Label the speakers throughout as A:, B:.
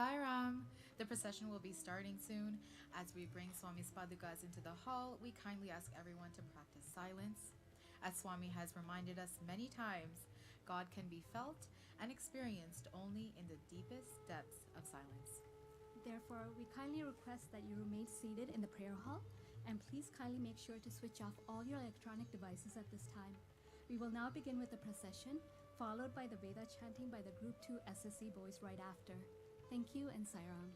A: Sairam! The procession will be starting soon. As we bring Swami's padukas into the hall, we kindly ask everyone to practice silence. As Swami has reminded us many times, God can be felt and experienced only in the deepest depths of silence.
B: Therefore, we kindly request that you remain seated in the prayer hall, and please kindly make sure to switch off all your electronic devices at this time. We will now begin with the procession, followed by the Veda chanting by the Group 2 SSE boys right after. Thank you and Sairam.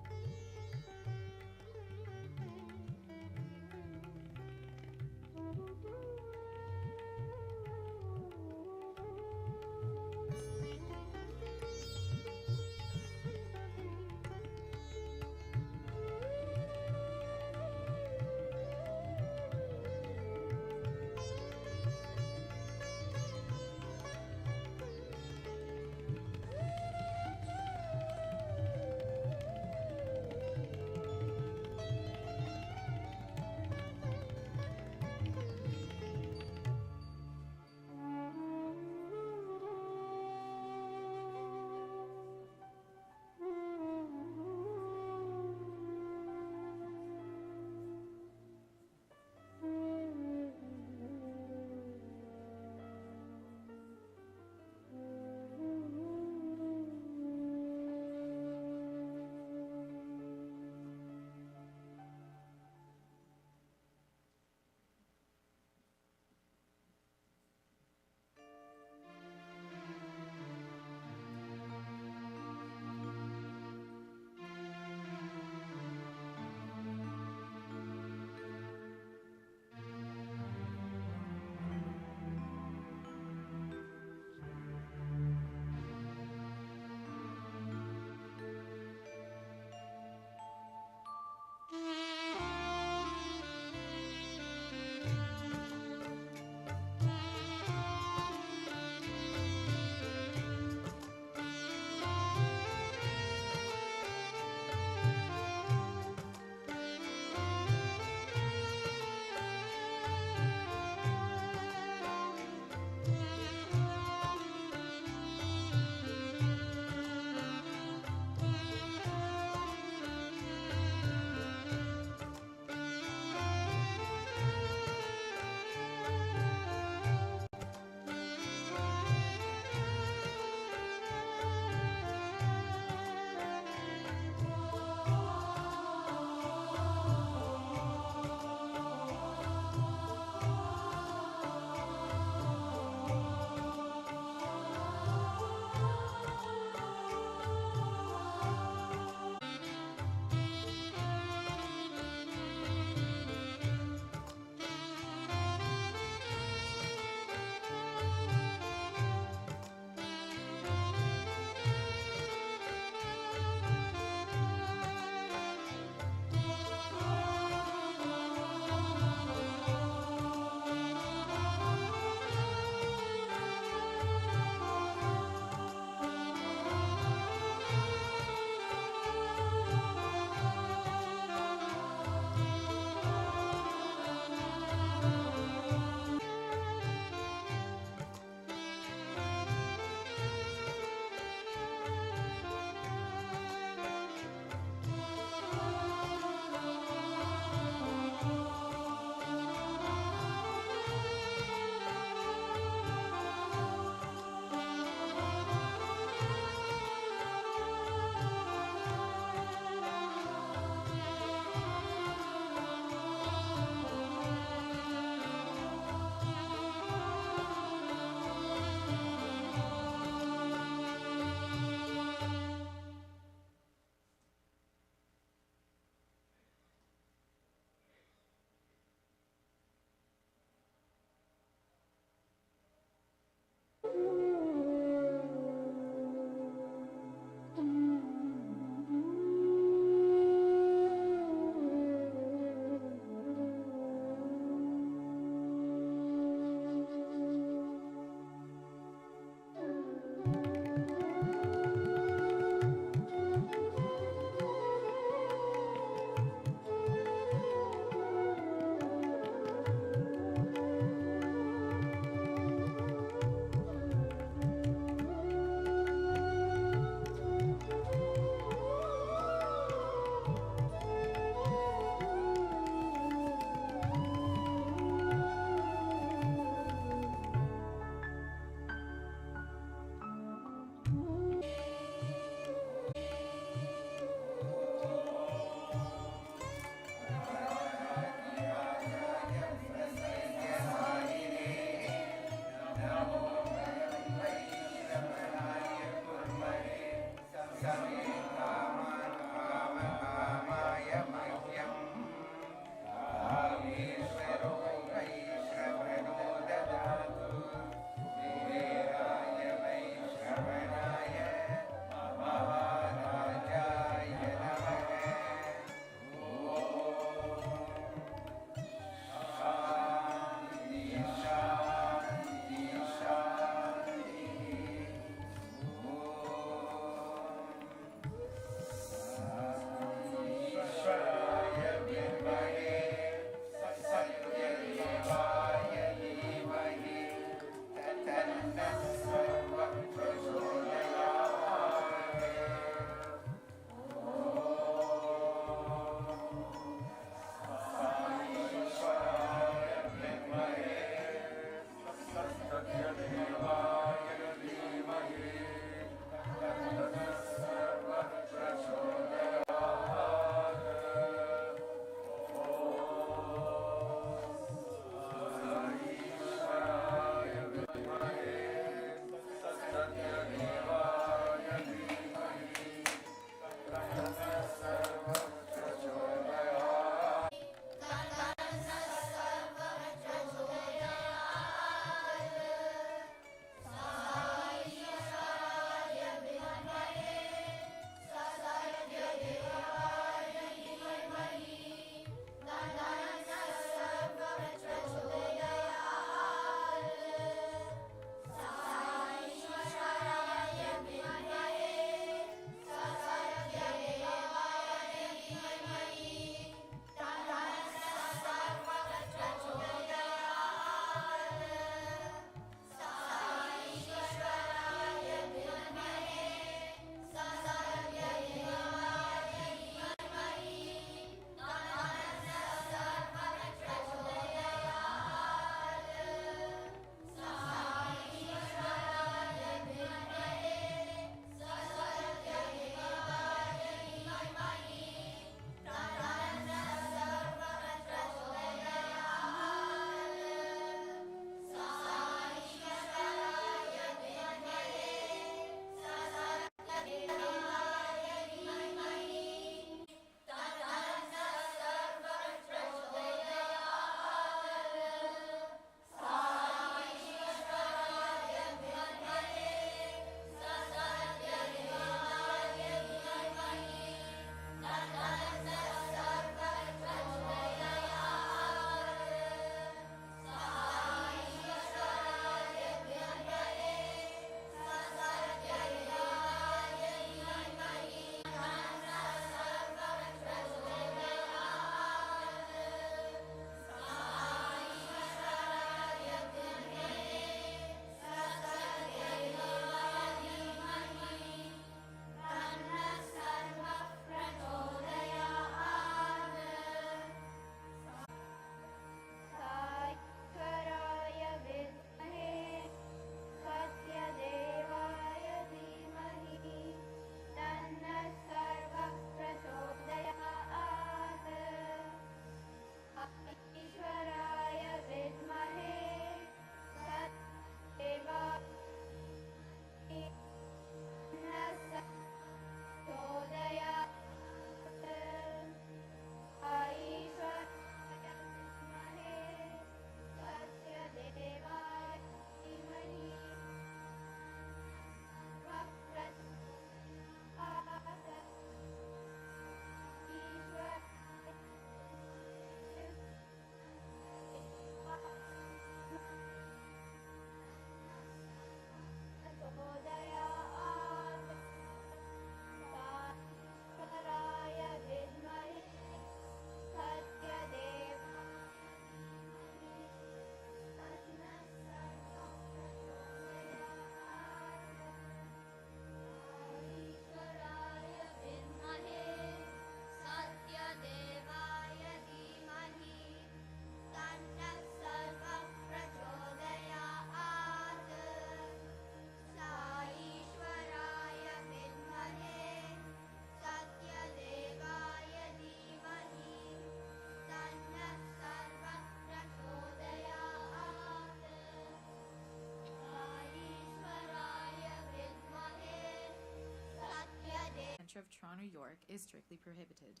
A: Nature of Toronto, York is strictly prohibited.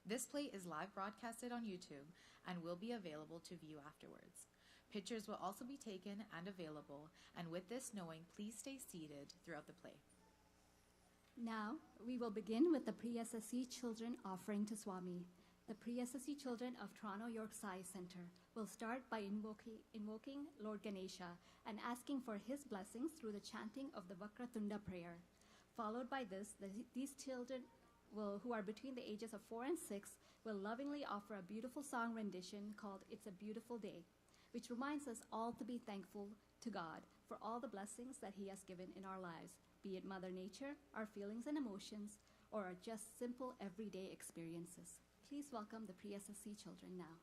A: This play is live broadcasted on YouTube and will be available to view afterwards. Pictures will also be taken and available, and with this knowing, please stay seated throughout the play.
B: Now, we will begin with the pre-SSE children offering to Swami. The pre-SSE children of Toronto York Sai Center will start by invoking Lord Ganesha and asking for his blessings through the chanting of the Vakratunda prayer. Followed by this, these children who are between the ages of 4 and 6 will lovingly offer a beautiful song rendition called It's a Beautiful Day, which reminds us all to be thankful to God for all the blessings that He has given in our lives, be it Mother Nature, our feelings and emotions, or just simple everyday experiences. Please welcome the pre-SSE children now.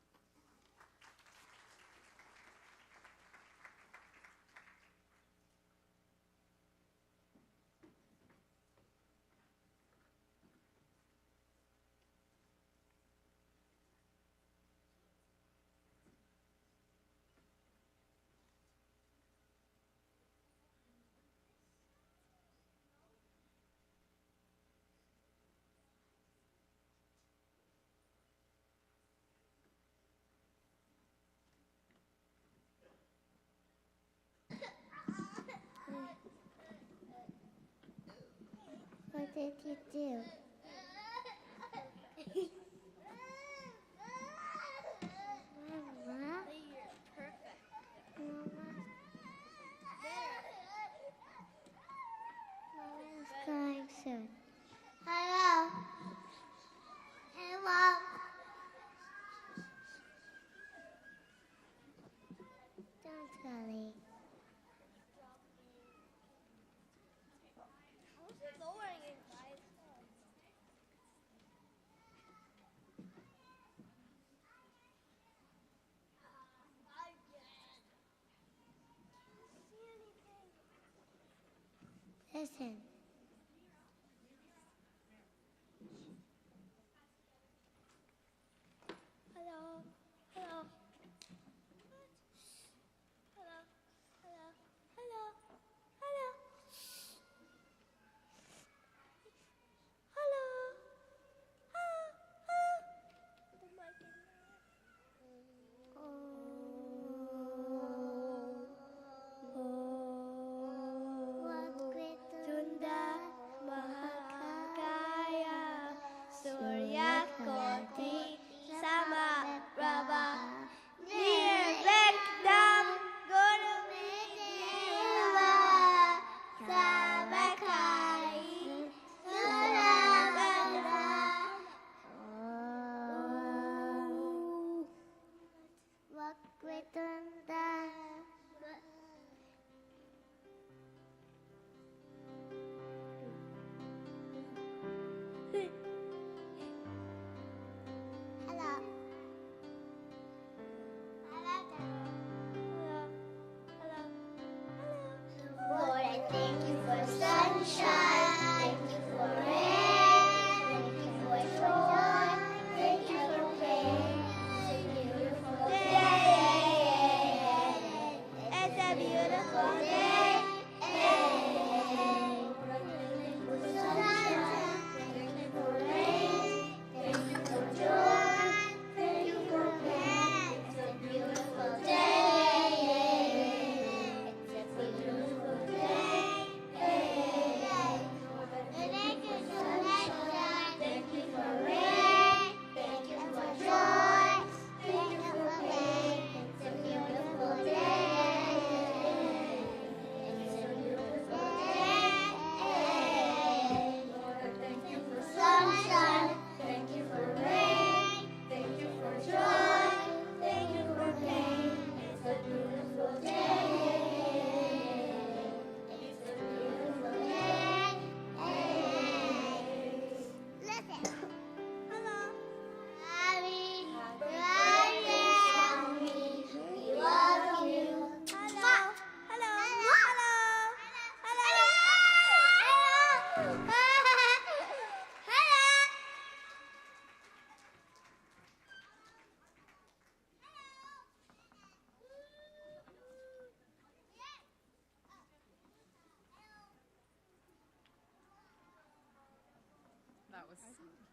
C: What did you do? Mama? You're perfect. Mama? Mama's crying soon. Hello? Hello? Don't Scully. Lowering it, guys. Listen. Hello. Hello. Hello. Hello. Hello. Hello. Hello. The mic is What great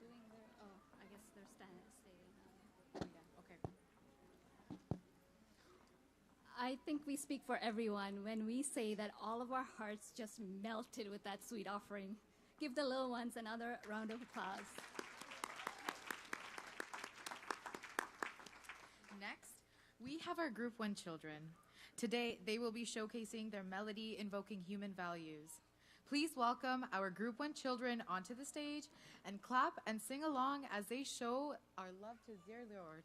B: doing their, I guess they're staying.
A: Yeah, okay.
B: I think we speak for everyone when we say that all of our hearts just melted with that sweet offering. Give the little ones another round of applause.
A: Next, we have our Group 1 children. Today, they will be showcasing their melody invoking human values. Please welcome our Group 1 children onto the stage and clap and sing along as they show our love to their Lord.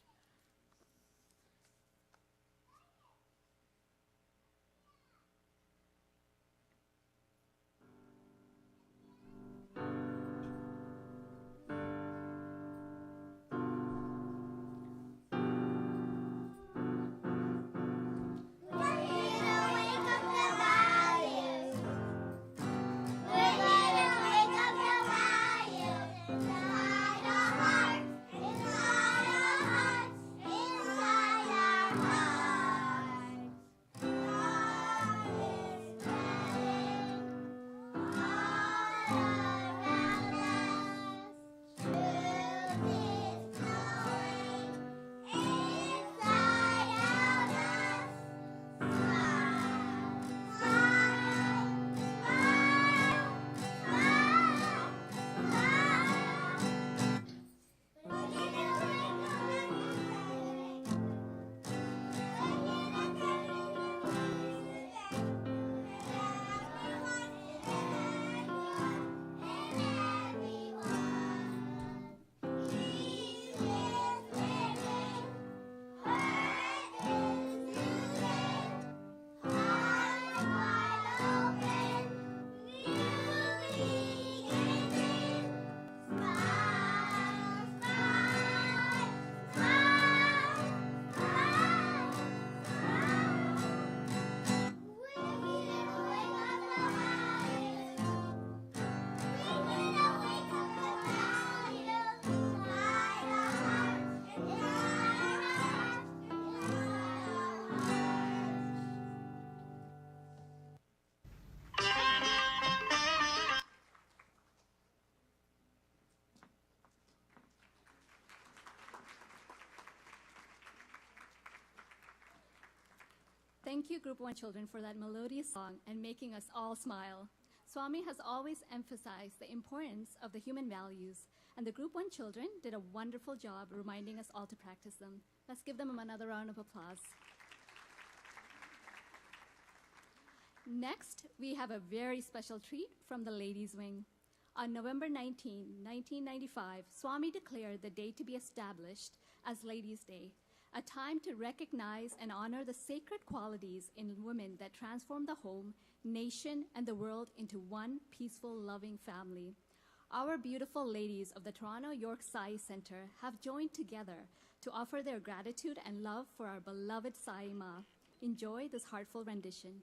B: Thank you, Group 1 children, for that melodious song and making us all smile. Swami has always emphasized the importance of the human values, and the Group 1 children did a wonderful job reminding us all to practice them. Let's give them another round of applause. Next, we have a very special treat from the Ladies' Wing. On November 19, 1995, Swami declared the day to be established as Ladies' Day, a time to recognize and honor the sacred qualities in women that transform the home, nation, and the world into one peaceful, loving family. Our beautiful ladies of the Toronto York Sai Center have joined together to offer their gratitude and love for our beloved Sai Ma. Enjoy this heartful rendition.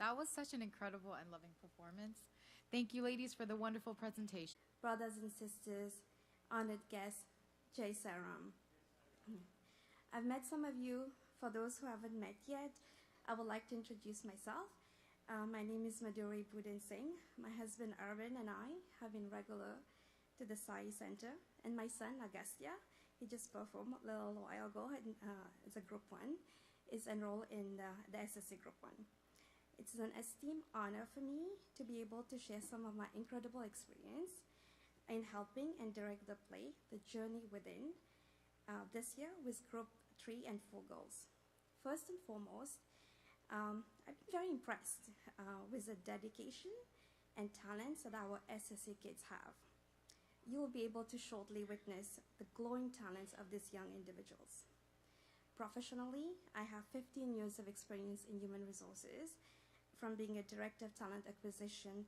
A: That was such an incredible and loving performance. Thank you, ladies, for the wonderful presentation.
D: Brothers and sisters, honored guests, Jai Saram. I've met some of you. For those who haven't met yet, I would like to introduce myself. My name is Madhuri Budin Singh. My husband Arvind and I have been regular to the Sai Center. And my son Agastya, he just performed a little while ago as a Group 1, is enrolled in the SSE Group 1. It's an esteemed honor for me to be able to share some of my incredible experience in helping and direct the play, The Journey Within, this year with Group 3 and 4 girls. First and foremost, I've been very impressed with the dedication and talents that our SSE kids have. You will be able to shortly witness the glowing talents of these young individuals. Professionally, I have 15 years of experience in human resources, from being a director of talent acquisition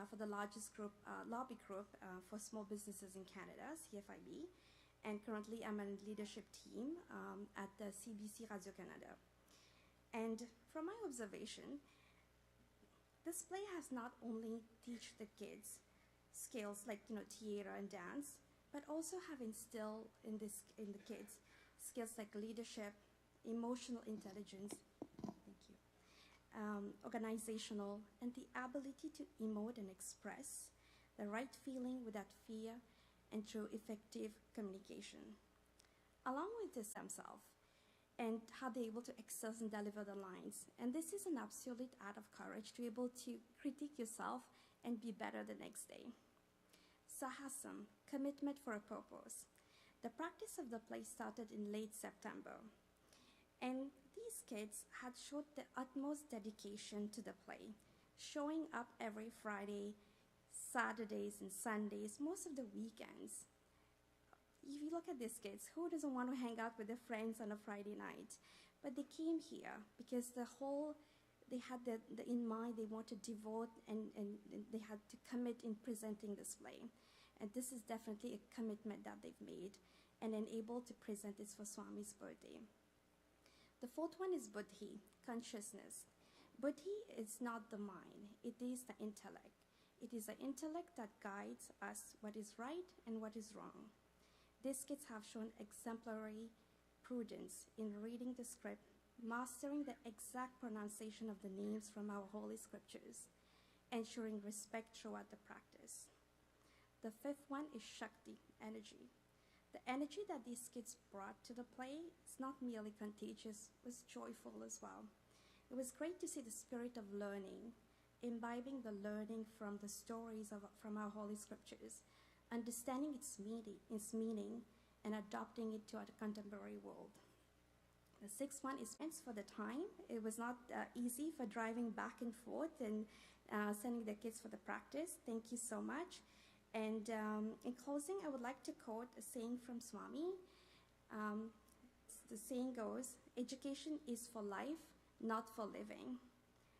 D: for the largest group, lobby group for small businesses in Canada, CFIB, and currently I'm on leadership team at the CBC Radio-Canada. And from my observation, this play has not only teach the kids skills like theater and dance, but also have instilled in the kids skills like leadership, emotional intelligence, organizational, and the ability to emote and express the right feeling without fear and through effective communication. Along with this themselves, and how they're able to excel and deliver the lines. And this is an absolute act of courage to be able to critique yourself and be better the next day. Sahasam, commitment for a purpose. The practice of the play started in late September. And these kids had showed the utmost dedication to the play, showing up every Friday, Saturdays, and Sundays, most of the weekends. If you look at these kids, who doesn't want to hang out with their friends on a Friday night? But they came here because they had in mind they want to devote and they had to commit in presenting this play. And this is definitely a commitment that they've made and then able to present this for Swami's birthday. The fourth one is buddhi, consciousness. Buddhi is not the mind, it is the intellect. It is the intellect that guides us what is right and what is wrong. These kids have shown exemplary prudence in reading the script, mastering the exact pronunciation of the names from our holy scriptures, ensuring respect throughout the practice. The fifth one is Shakti, energy. The energy that these kids brought to the play is not merely contagious, it was joyful as well. It was great to see the spirit of learning, imbibing the learning from the stories from our holy scriptures, understanding its meaning, and adopting it to our contemporary world. The sixth one is for the time. It was not easy for driving back and forth and sending the kids for the practice. Thank you so much. And in closing, I would like to quote a saying from Swami. The saying goes, education is for life, not for living.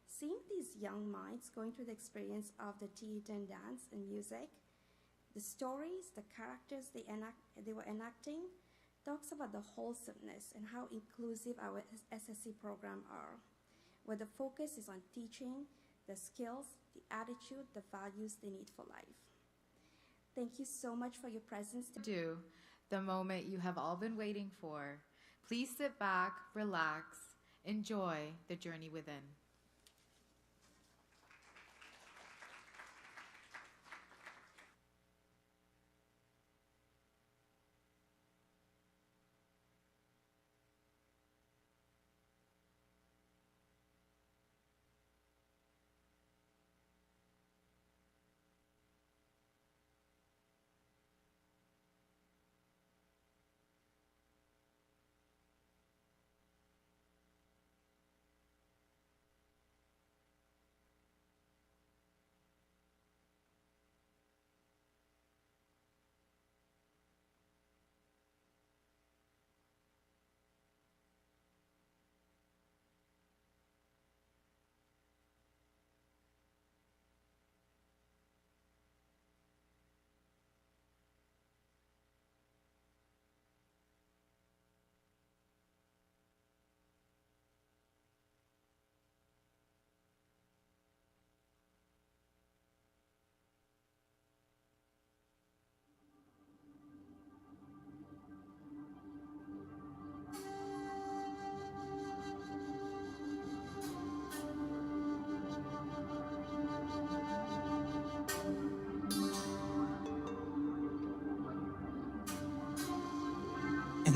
D: Seeing these young minds going through the experience of the theater and dance and music, the stories, the characters they were enacting, talks about the wholesomeness and how inclusive our SSE program are, where the focus is on teaching the skills, the attitude, the values they need for life. Thank you so much for your presence.
A: The moment you have all been waiting for. Please sit back, relax, enjoy the journey within.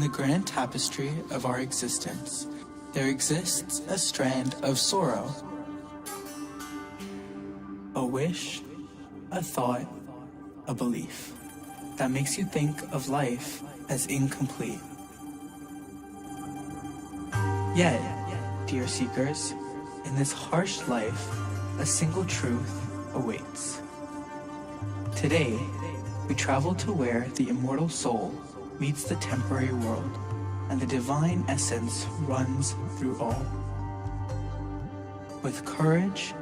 E: the grand tapestry of our existence, there exists a strand of sorrow. A wish, a thought, a belief that makes you think of life as incomplete. Yet, dear seekers, in this harsh life, a single truth awaits. Today, we travel to where the immortal soul meets the temporary world, and the divine essence runs through all. With courage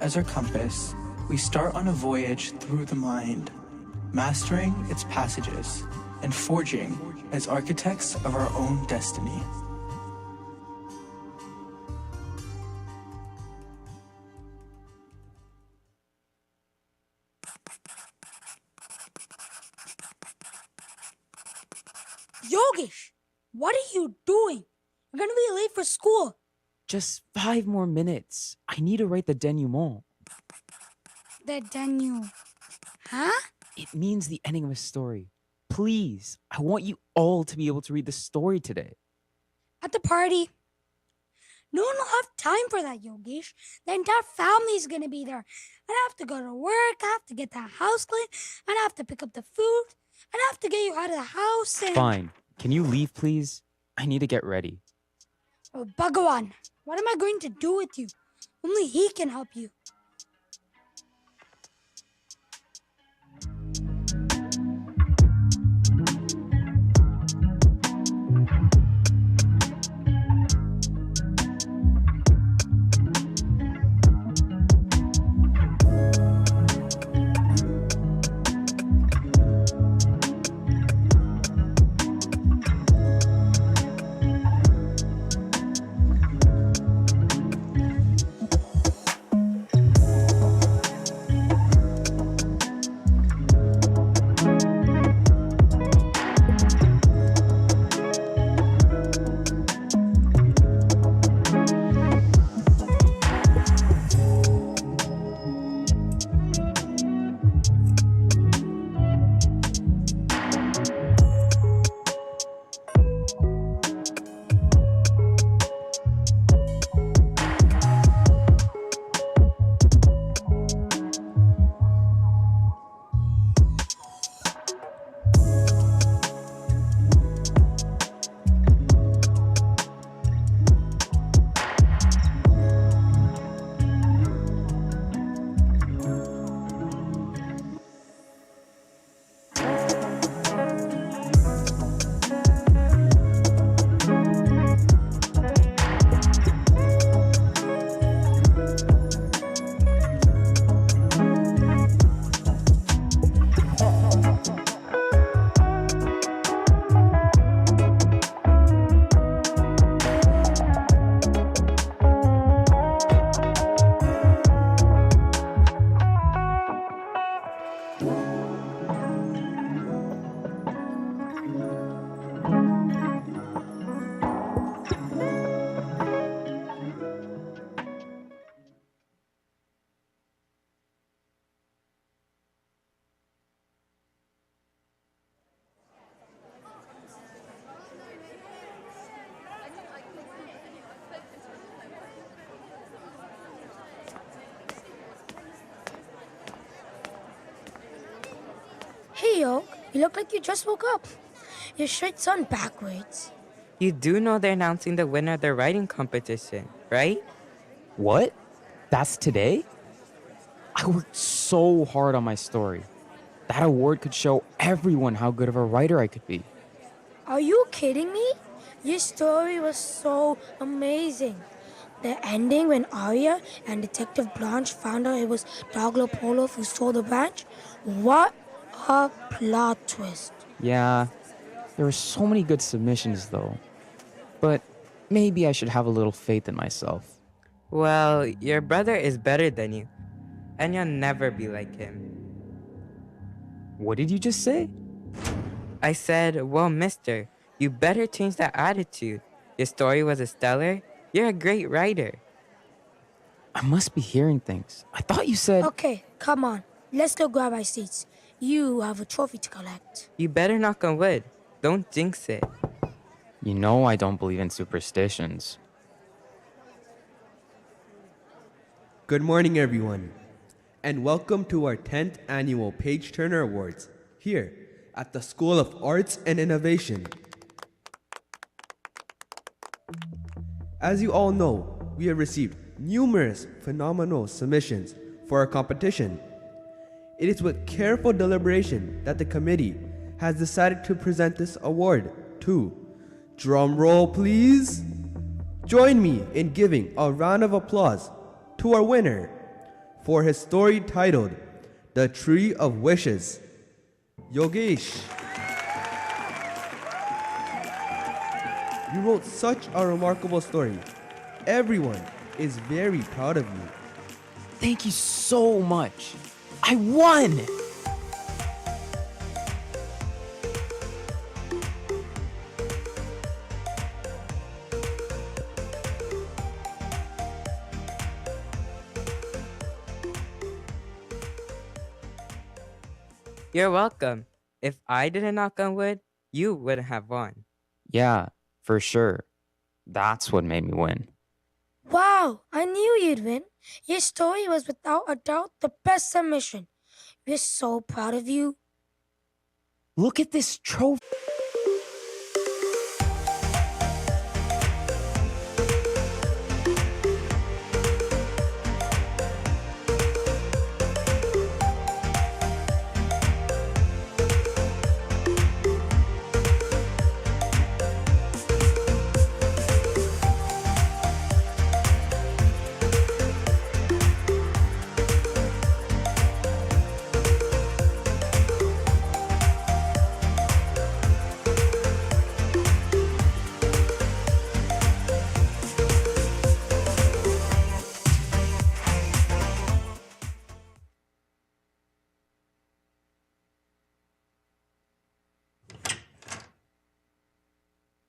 E: as our compass, we start on a voyage through the mind, mastering its passages and forging as architects of our own destiny.
F: Yogesh, what are you doing? You're gonna be late for school.
G: Just 5 more minutes. I need to write the denouement.
F: The denouement. Huh?
G: It means the ending of a story. Please, I want you all to be able to read the story today.
F: At the party. No one will have time for that, Yogesh. The entire family is gonna be there. And I have to go to work, I have to get the house clean, and I have to pick up the food, and I have to get you out of the house and...
G: Fine. Can you leave, please? I need to get ready.
F: Oh, Bhagawan, what am I going to do with you? Only he can help you. Hey, yo, you look like you just woke up. Your shirt's on backwards.
H: You do know they're announcing the winner of the writing competition, right?
G: What? That's today? I worked so hard on my story. That award could show everyone how good of a writer I could be.
F: Are you kidding me? Your story was so amazing. The ending when Arya and Detective Blanche found out it was Doglo Polo who stole the branch? What a plot twist.
G: Yeah, there were so many good submissions though. But maybe I should have a little faith in myself.
H: Well, your brother is better than you, and you'll never be like him.
G: What did you just say?
H: I said, well, mister, you better change that attitude. Your story was a stellar. You're a great writer.
G: I must be hearing things. I thought you said...
F: Okay, come on. Let's go grab our seats. You have a trophy to collect.
H: You better knock on wood. Don't jinx it.
G: You know I don't believe in superstitions.
I: Good morning, everyone, and welcome to our 10th annual Page Turner Awards here at the School of Arts and Innovation. As you all know, we have received numerous phenomenal submissions for our competition. It is with careful deliberation that the committee has decided to present this award to, drum roll please, join me in giving a round of applause to our winner for his story titled The Tree of Wishes, Yogesh. You wrote such a remarkable story. Everyone is very proud of you.
G: Thank you so much. I won!
H: You're welcome. If I didn't knock on wood, you wouldn't have won.
G: Yeah, for sure. That's what made me win.
F: Wow, I knew you'd win. Your story was without a doubt the best submission. We're so proud of you.
G: Look at this trophy.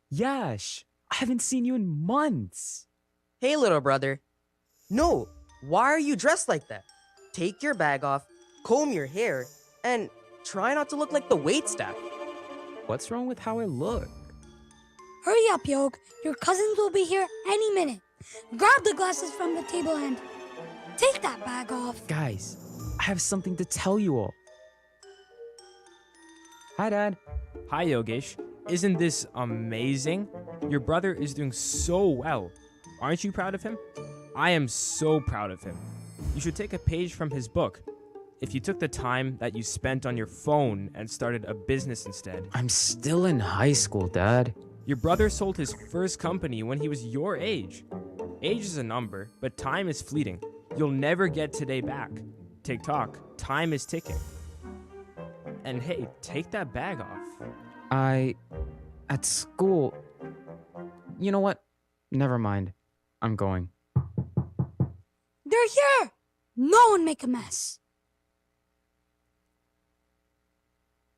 G: Yash, I haven't seen you in months.
J: Hey, little brother. No, why are you dressed like that? Take your bag off, comb your hair, and try not to look like the waitstaff.
G: What's wrong with how I look?
F: Hurry up, Yog. Your cousins will be here any minute. Grab the glasses from the table and take that bag off.
G: Guys, I have something to tell you all. Hi, Dad.
K: Hi, Yogesh. Isn't this amazing? Your brother is doing so well. Aren't you proud of him? I am so proud of him. You should take a page from his book. If you took the time that you spent on your phone and started a business instead.
G: I'm still in high school, Dad.
K: Your brother sold his first company when he was your age. Age is a number, but time is fleeting. You'll never get today back. Tick-tock, time is ticking. And hey, take that bag off.
G: At school. You know what? Never mind. I'm going.
F: They're here! No one make a mess.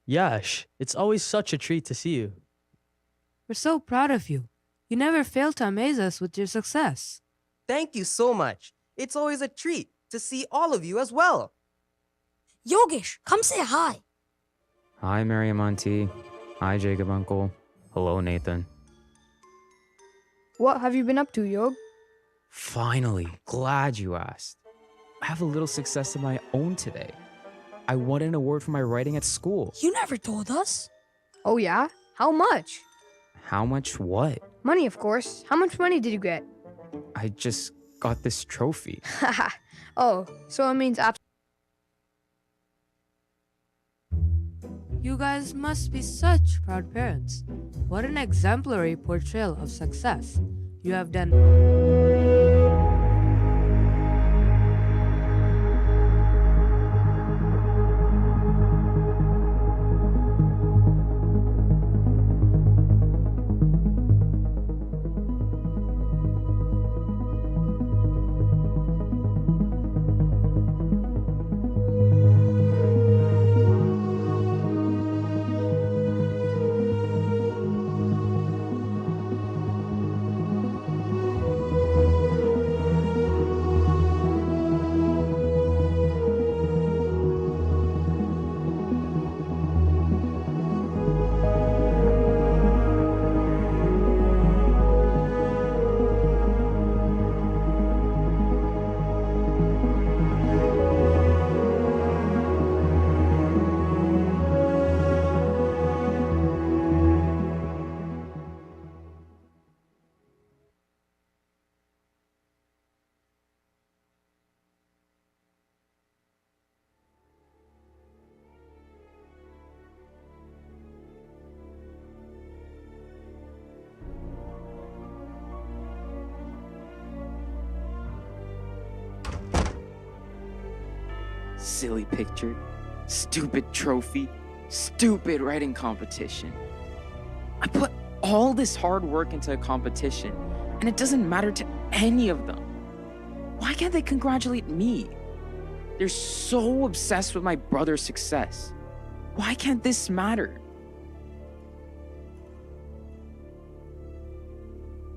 L: Yash, it's always such a treat to see you.
M: We're so proud of you. You never fail to amaze us with your success.
J: Thank you so much. It's always a treat to see all of you as well.
F: Yogesh, come say hi.
G: Hi, Miriam Auntie. Hi, Jacob Uncle. Hello, Nathan.
M: What have you been up to, Yog?
G: Finally, glad you asked. I have a little success of my own today. I won an award for my writing at school.
F: You never told us.
M: Oh yeah? How much?
G: How much what?
M: Money, of course. How much money did you get?
G: I just got this trophy.
M: Oh, so it means You guys must be such proud parents. What an exemplary portrayal of success. You have done.
G: silly picture, stupid trophy, stupid writing competition. I put all this hard work into a competition, and it doesn't matter to any of them. Why can't they congratulate me? They're so obsessed with my brother's success. Why can't this matter?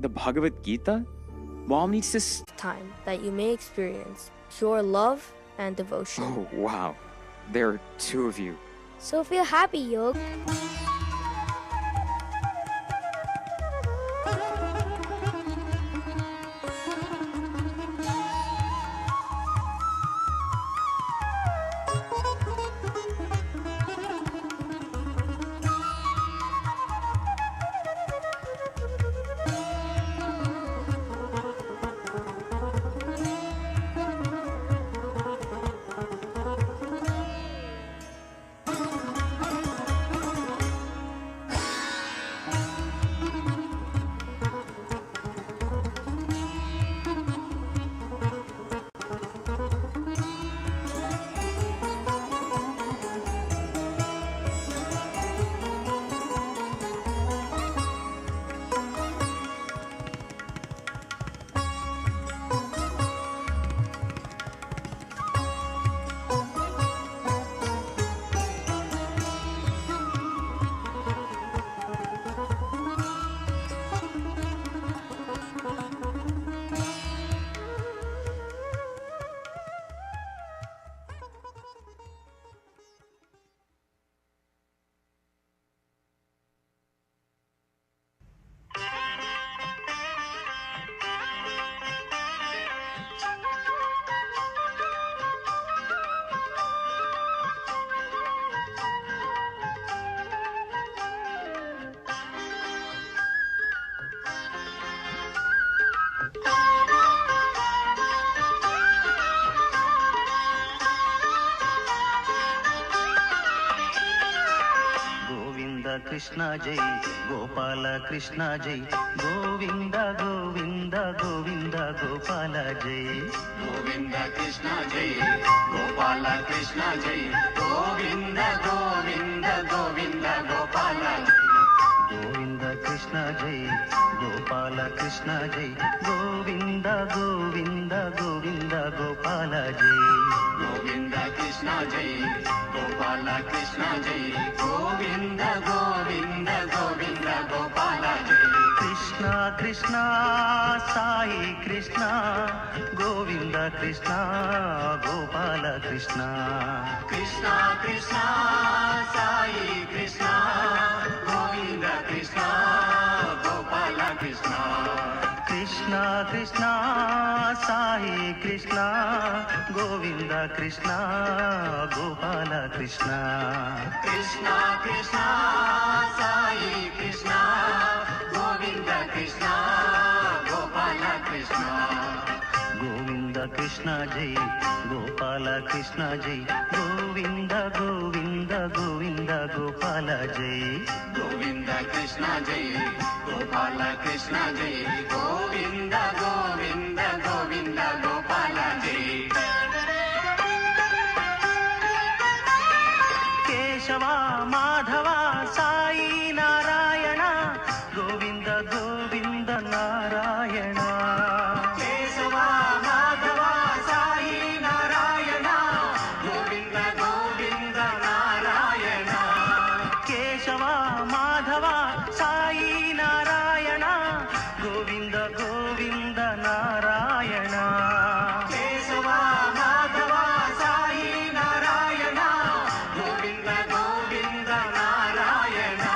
G: The Bhagavad Gita? Mom needs to
F: Time that you may experience pure love and devotion.
G: Oh, wow. There are two of you.
F: So feel happy, Yog.
N: Krishna Jai, Gopala Krishna Jai, Govinda Govinda Govinda Gopala Jai, Govinda Krishna Jai, Gopala Krishna Jai, Govinda Govinda Govinda Gopala Jai, Govinda Krishna Jai, Gopala Krishna Jai, Govinda Govinda Govinda Gopala Jai, Govinda Krishna Jai, Gopala Krishna Jai, Govinda Govinda Govinda Gopala Jai. Krishna Krishna Sai Krishna, Govinda Krishna Gopala Krishna, Krishna Krishna Sai Krishna, Govinda Krishna Gopala Krishna, Krishna Krishna Sai Krishna, Govinda Krishna Gopala Krishna, Krishna Krishna Sai Krishna, Govinda Krishna Gopala Krishna, Govinda Krishna Jai, Gopala Krishna Jai, Govinda Govinda Govinda Gopala Jai, Govinda Krishna Jai, Gopala Krishna Jai, Govinda Govinda Govinda Gopala Jai. Keshava Madhava Sai Narayana, Govinda Govinda Narayana, Keshava Madhava Sai Narayana, Govinda Govinda Narayana, Keshava Madhava Sai Narayana, Govinda Govinda Narayana, Keshava Madhava Sai Narayana, Govinda Govinda Narayana.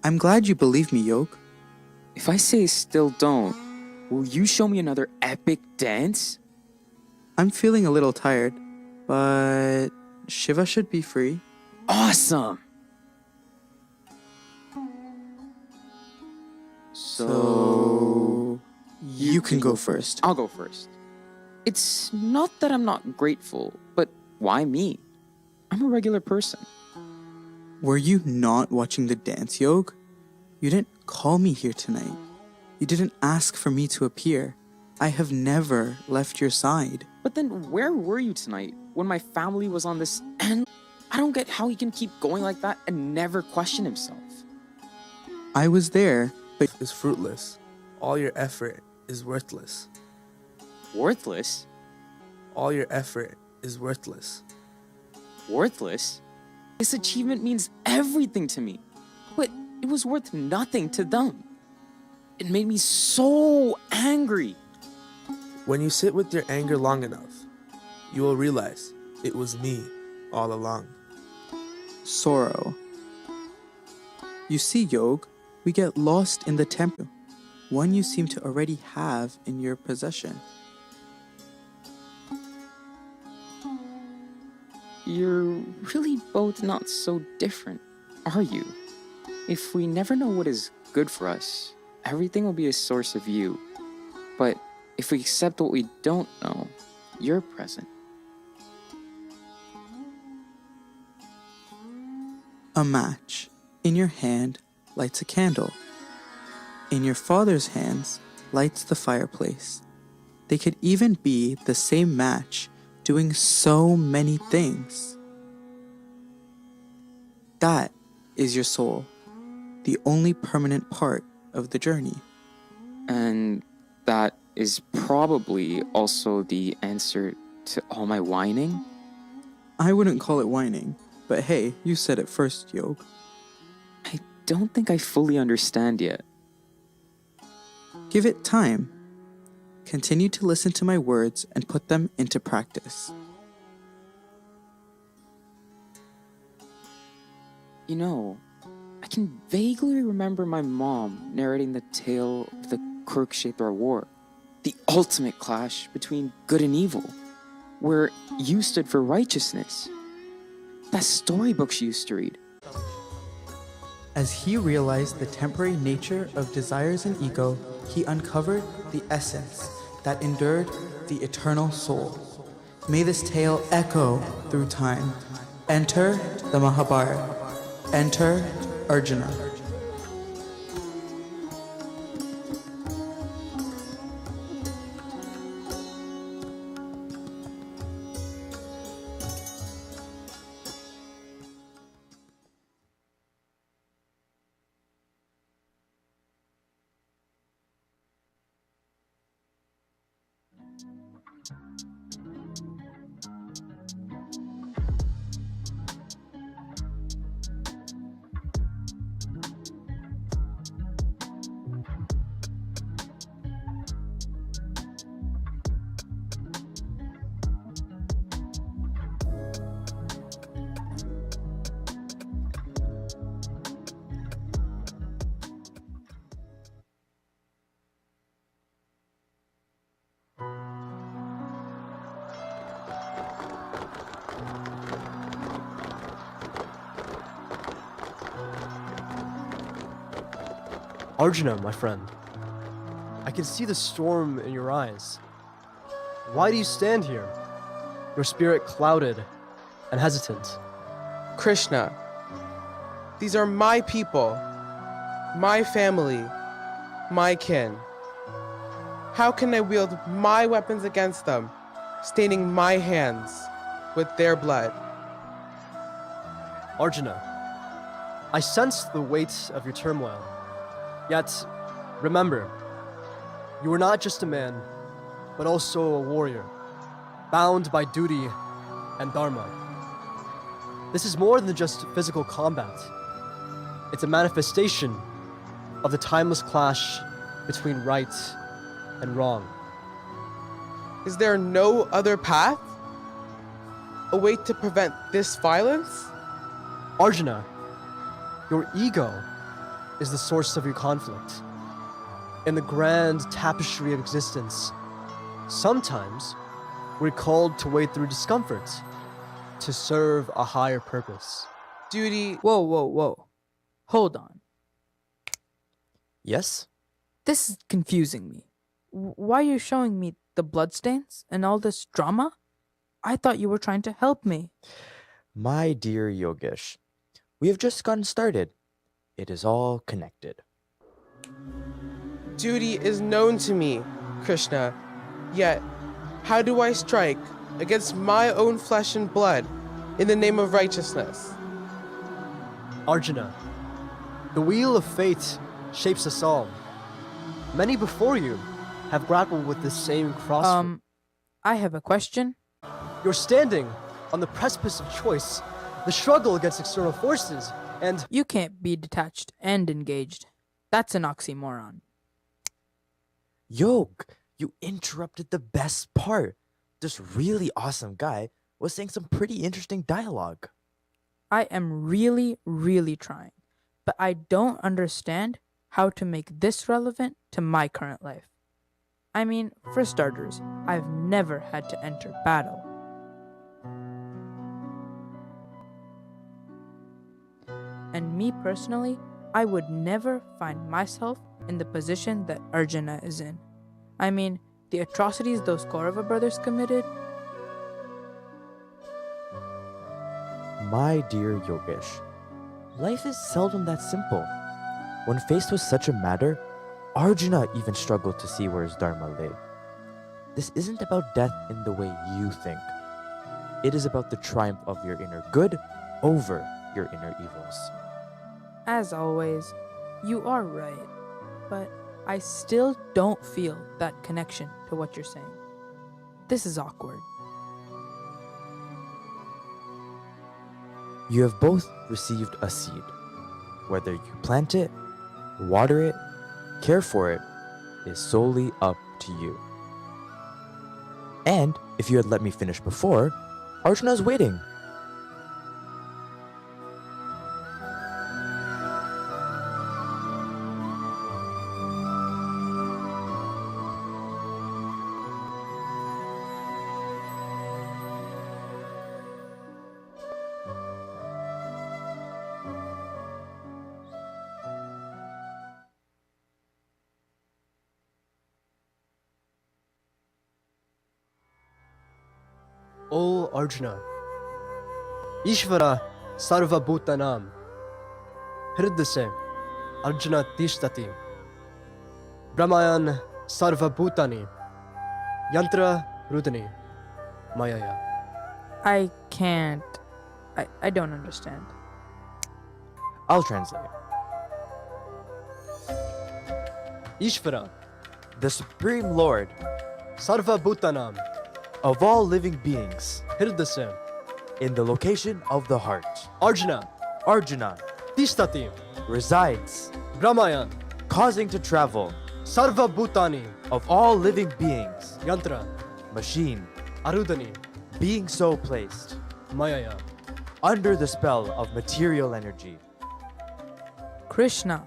E: I'm glad you believe me, Yog.
G: If I say still don't, will you show me another epic dance?
E: I'm feeling a little tired, but Shiva should be free.
G: Awesome!
E: So you can go first.
G: I'll go first. It's not that I'm not grateful, but why me? I'm a regular person.
E: Were you not watching the dance, Yog? You didn't call me here tonight. You didn't ask for me to appear. I have never left your side.
G: But then where were you tonight when my family was on this end? I don't get how he can keep going like that and never question himself.
E: I was there, but
I: Is fruitless. All your effort is worthless.
G: Worthless?
I: All your effort is worthless.
G: Worthless? This achievement means everything to me, but it was worth nothing to them. It made me so angry.
I: When you sit with your anger long enough, you will realize it was me all along.
E: sorrow. You see, Yog, we get lost in the temple, one you seem to already have in your possession.
G: You're really both not so different, are you? If we never know what is good for us, everything will be a source of you. But if we accept what we don't know, you're present.
E: A match in your hand lights a candle. In your father's hands lights the fireplace. They could even be the same match doing so many things. That is your soul, the only permanent part of the journey.
G: And that is probably also the answer to all my whining?
E: I wouldn't call it whining, but hey, you said it first, Yog.
G: I don't think I fully understand yet.
E: Give it time. Continue to listen to my words and put them into practice.
G: You know, I can vaguely remember my mom narrating the tale of the Kurukshetra War, the ultimate clash between good and evil, where you stood for righteousness. That storybook she used to read.
E: As he realized the temporary nature of desires and ego, he uncovered the essence that endured the eternal soul. May this tale echo through time. Enter the Mahabharata. Enter Arjuna.
L: Arjuna, my friend, I can see the storm in your eyes. Why do you stand here, your spirit clouded and hesitant?
O: Krishna, these are my people, my family, my kin. How can I wield my weapons against them, staining my hands with their blood?
L: Arjuna, I sense the weight of your turmoil. Yet, remember, you are not just a man, but also a warrior, bound by duty and dharma. This is more than just physical combat. It's a manifestation of the timeless clash between right and wrong.
O: Is there no other path? A way to prevent this violence?
L: Arjuna, your ego is the source of your conflict. In the grand tapestry of existence, sometimes we're called to wade through discomfort to serve a higher purpose.
O: Duty.
P: Whoa, whoa, whoa. Hold on.
J: Yes?
P: This is confusing me. Why are you showing me the bloodstains and all this drama? I thought you were trying to help me.
Q: My dear Yogesh, we have just gotten started. It is all connected.
O: Duty is known to me, Krishna. Yet, how do I strike against my own flesh and blood in the name of righteousness?
L: Arjuna, the wheel of fate shapes us all. Many before you have grappled with the same crossroad.
P: I have a question.
L: You're standing on the precipice of choice, the struggle against external forces, and...
P: You can't be detached and engaged. That's an oxymoron.
Q: Yog, you interrupted the best part. This really awesome guy was saying some pretty interesting dialogue.
P: I am really, really trying, but I don't understand how to make this relevant to my current life. I mean, for starters, I've never had to enter battle. And me personally, I would never find myself in the position that Arjuna is in. I mean, the atrocities those Kaurava brothers committed.
Q: My dear Yogesh, life is seldom that simple. When faced with such a matter, Arjuna even struggled to see where his dharma lay. This isn't about death in the way you think. It is about the triumph of your inner good over your inner evils.
P: As always, you are right, but I still don't feel that connection to what you're saying. This is awkward.
Q: You have both received a seed. Whether you plant it, water it, care for it, is solely up to you. And if you had let me finish before, Arjuna's waiting.
L: O Arjuna, Ishvara Sarva Bhutanam, Hridase Arjuna Tishtati, Brahmayan Sarva Bhutani, Yantra Rudani, Mayaya.
P: I can't. I don't understand.
Q: I'll translate.
L: Ishvara,
Q: the Supreme Lord,
L: Sarva Bhutanam,
Q: of all living beings,
L: Hridase,
Q: in the location of the heart,
L: Arjuna, Tishtati,
Q: resides,
L: Brahmayan,
Q: causing to travel,
L: Sarva Bhutani,
Q: of all living beings,
L: Yantra,
Q: machine,
L: Arudani,
Q: being so placed,
L: Mayaya,
Q: under the spell of material energy.
P: Krishna,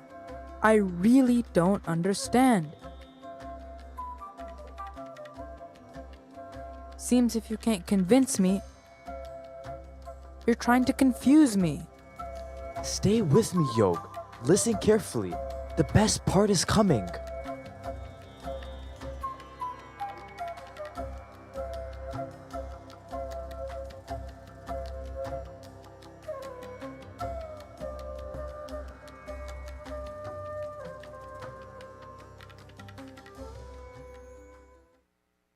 P: I really don't understand. Seems if you can't convince me, you're trying to confuse me.
Q: Stay with me, Yog. Listen carefully. The best part is coming.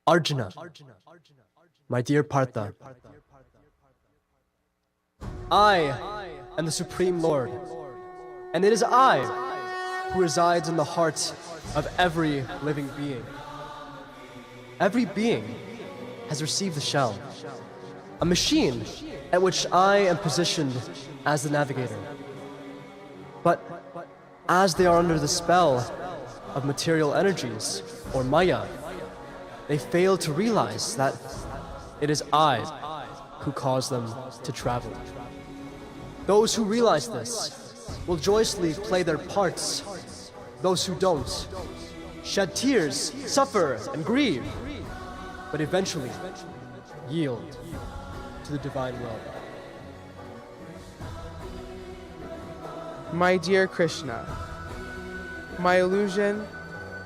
L: Arjuna, my dear Partha, I am the Supreme Lord, and it is I who resides in the heart of every living being. Every being has received the shell, a machine at which I am positioned as the navigator. But as they are under the spell of material energies, or Maya, they fail to realize that it is I who cause them to travel. Those who realize this will joyously play their parts. Those who don't shed tears, suffer, and grieve, but eventually yield to the divine will.
O: My dear Krishna, my illusion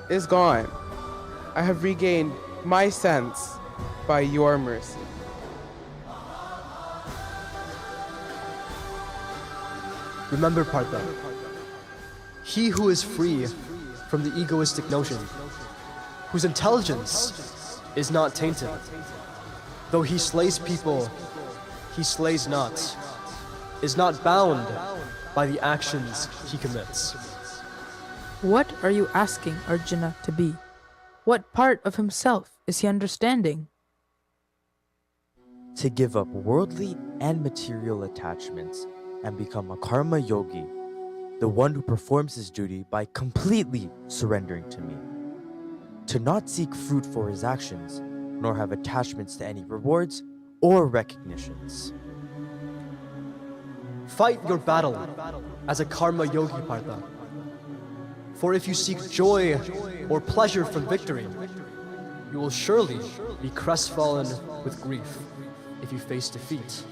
O: is gone. I have regained my sense by your mercy.
L: Remember, Partha, he who is free from the egoistic notion, whose intelligence is not tainted, though he slays people, he slays not, is not bound by the actions he commits.
P: What are you asking Arjuna to be? What part of himself is he understanding?
Q: To give up worldly and material attachments and become a karma yogi, the one who performs his duty by completely surrendering to me. To not seek fruit for his actions, nor have attachments to any rewards or recognitions.
L: Fight your battle as a karma yogi, Partha. For if you seek joy or pleasure from victory, you will surely be crestfallen with grief if you face defeat.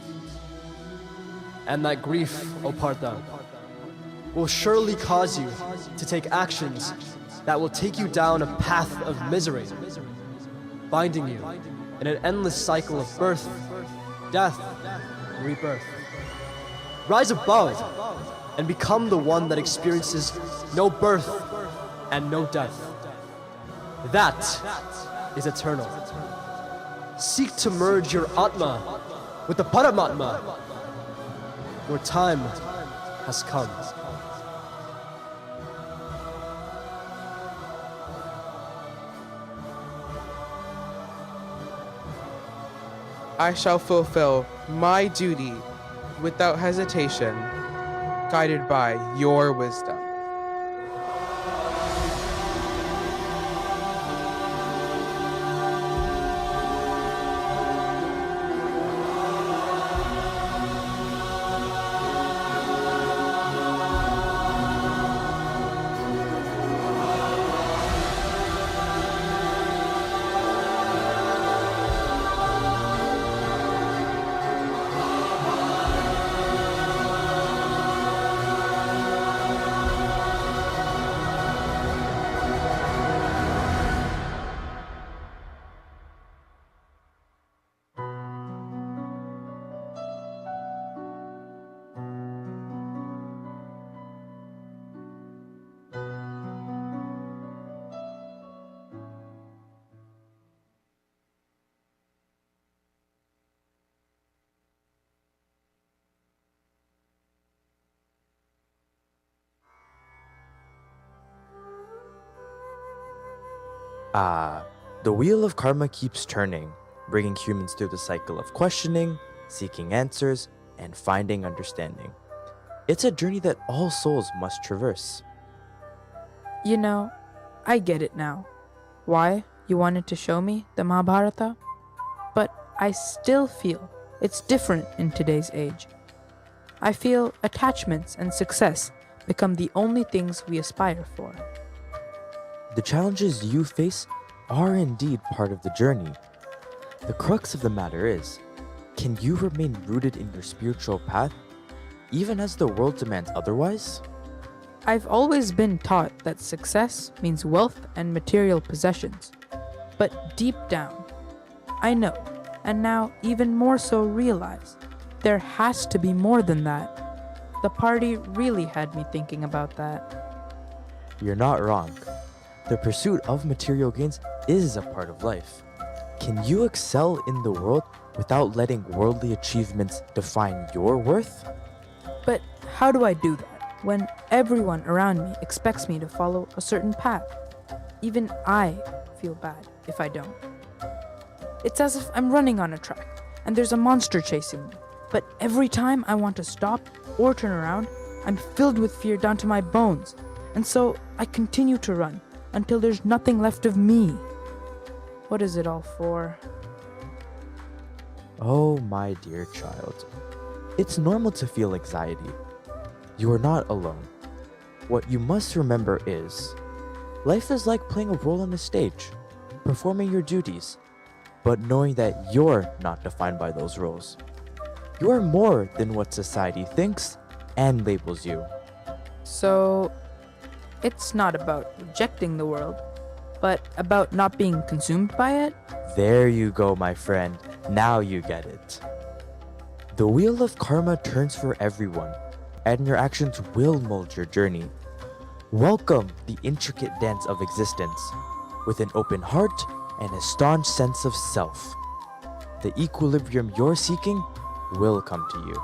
L: And that grief, O Partha, will surely cause you to take actions that will take you down a path of misery, binding you in an endless cycle of birth, death, and rebirth. Rise above and become the one that experiences no birth and no death. That is eternal. Seek to merge your Atma with the Paramatma. Your time has come.
O: I shall fulfill my duty without hesitation, guided by your wisdom.
Q: The wheel of karma keeps turning, bringing humans through the cycle of questioning, seeking answers, and finding understanding. It's a journey that all souls must traverse.
P: You know, I get it now. Why you wanted to show me the Mahabharata? But I still feel it's different in today's age. I feel attachments and success become the only things we aspire for.
Q: The challenges you face are indeed part of the journey. The crux of the matter is, can you remain rooted in your spiritual path, even as the world demands otherwise?
P: I've always been taught that success means wealth and material possessions. But deep down, I know, and now even more so realize, there has to be more than that. The party really had me thinking about that.
Q: You're not wrong. The pursuit of material gains is a part of life. Can you excel in the world without letting worldly achievements define your worth?
P: But how do I do that when everyone around me expects me to follow a certain path? Even I feel bad if I don't. It's as if I'm running on a track and there's a monster chasing me. But every time I want to stop or turn around, I'm filled with fear down to my bones. And so I continue to run until there's nothing left of me. What is it all for?
Q: Oh, my dear child. It's normal to feel anxiety. You are not alone. What you must remember is, life is like playing a role on a stage, performing your duties, but knowing that you're not defined by those roles. You are more than what society thinks and labels you.
P: So, it's not about rejecting the world, but about not being consumed by it?
Q: There you go, my friend. Now you get it. The wheel of karma turns for everyone, and your actions will mold your journey. Welcome the intricate dance of existence with an open heart and a staunch sense of self. The equilibrium you're seeking will come to you.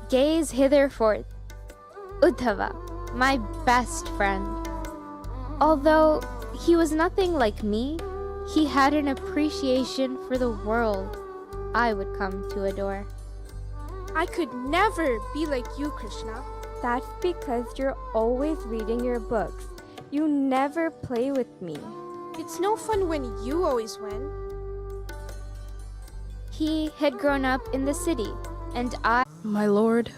R: Gaze hither forth, Uddhava, my best friend. Although he was nothing like me, he had an appreciation for the world I would come to adore.
S: I could never be like you, Krishna.
T: That's because you're always reading your books. You never play with me.
S: It's no fun when you always win.
R: He had grown up in the city, and I...
U: My lord,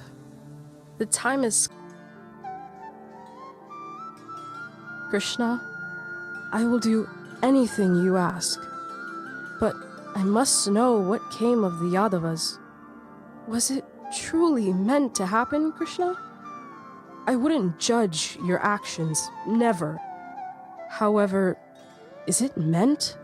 U: the time is... Krishna, I will do anything you ask. But I must know what came of the Yadavas. Was it truly meant to happen, Krishna? I wouldn't judge your actions, never. However, is it meant?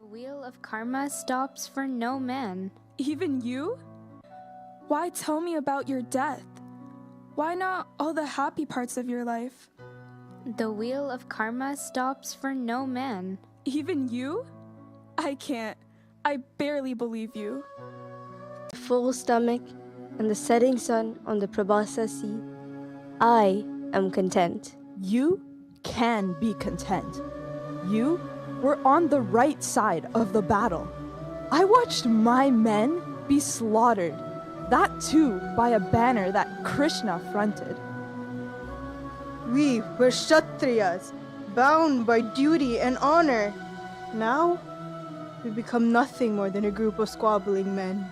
R: The wheel of karma stops for no man.
C: Even you? Why tell me about your death? Why not all the happy parts of your life?
R: The wheel of karma stops for no man.
C: Even you? I can't. I barely believe you.
T: The full stomach and the setting sun on the Prabhasa sea, I am content.
V: You can be content. You were on the right side of the battle. I watched my men be slaughtered, that too by a banner that Krishna fronted.
W: We were Kshatriyas, bound by duty and honor. Now, we become nothing more than a group of squabbling men.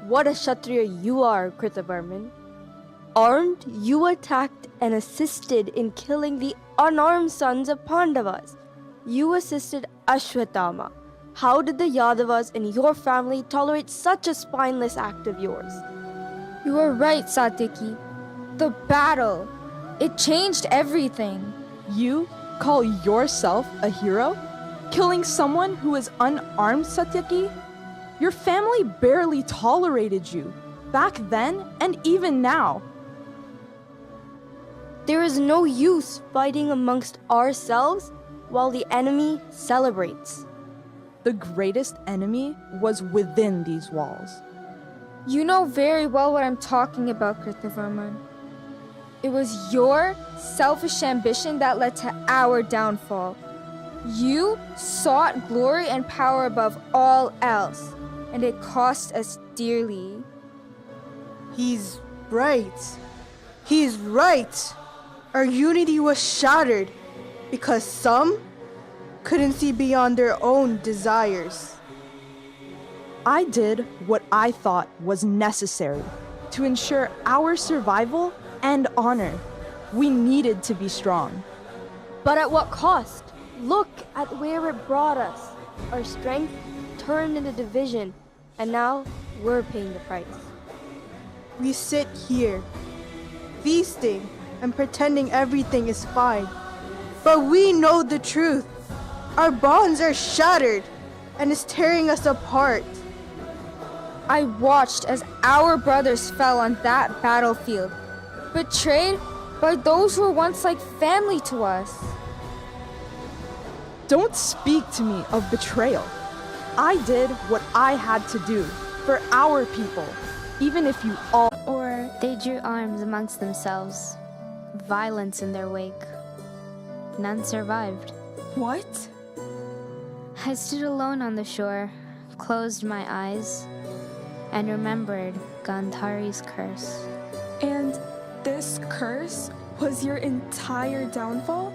T: What a Kshatriya you are, Kritavarman. Armed, you attacked and assisted in killing the unarmed sons of Pandavas. You assisted Ashwatthama. How did the Yadavas in your family tolerate such a spineless act of yours?
X: You are right, Satyaki. The battle, it changed everything.
V: You call yourself a hero? Killing someone who is unarmed, Satyaki? Your family barely tolerated you, back then and even now.
T: There is no use fighting amongst ourselves while the enemy celebrates.
V: The greatest enemy was within these walls.
X: You know very well what I'm talking about, Kritavarman. It was your selfish ambition that led to our downfall. You sought glory and power above all else, and it cost us dearly.
W: He's right. He's right. Our unity was shattered because some couldn't see beyond their own desires.
V: I did what I thought was necessary to ensure our survival and honor. We needed to be strong.
T: But at what cost? Look at where it brought us. Our strength turned into division, and now we're paying the price.
W: We sit here, feasting and pretending everything is fine. But we know the truth. Our bonds are shattered, and it's tearing us apart.
X: I watched as our brothers fell on that battlefield, betrayed by those who were once like family to us.
V: Don't speak to me of betrayal. I did what I had to do for our people, even if you all...
R: Or they drew arms amongst themselves, violence in their wake. None survived.
C: What?
R: I stood alone on the shore, closed my eyes, and remembered Gandhari's curse.
C: And this curse was your entire downfall?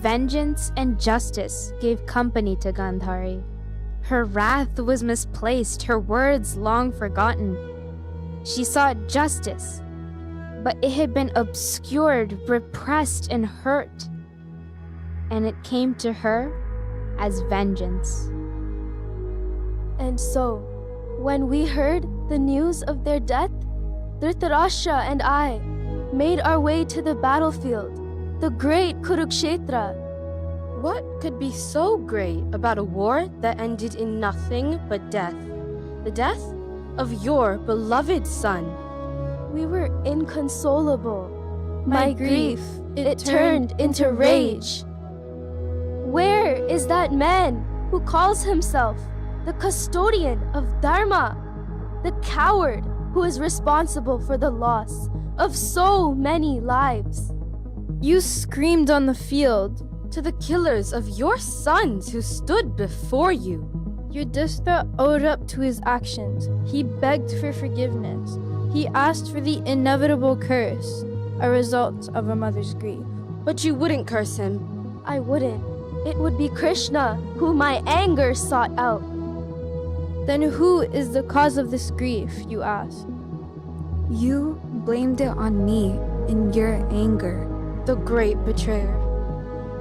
R: Vengeance and justice gave company to Gandhari. Her wrath was misplaced, her words long forgotten. She sought justice, but it had been obscured, repressed, and hurt. And it came to her as vengeance.
T: And so, when we heard the news of their death, Dhritarashtra and I made our way to the battlefield, the great Kurukshetra.
A: What could be so great about a war that ended in nothing but death? The death of your beloved son.
T: We were inconsolable. My grief, it turned into rage. Where is that man who calls himself the custodian of Dharma? The coward who is responsible for the loss of so many lives.
X: You screamed on the field
A: to the killers of your sons who stood before you.
X: Yudhishthira owed up to his actions. He begged for forgiveness. He asked for the inevitable curse, a result of a mother's grief.
A: But you wouldn't curse him.
T: I wouldn't. It would be Krishna who my anger sought out.
X: Then who is the cause of this grief, you ask? You blamed it on me in your anger,
A: the great betrayer.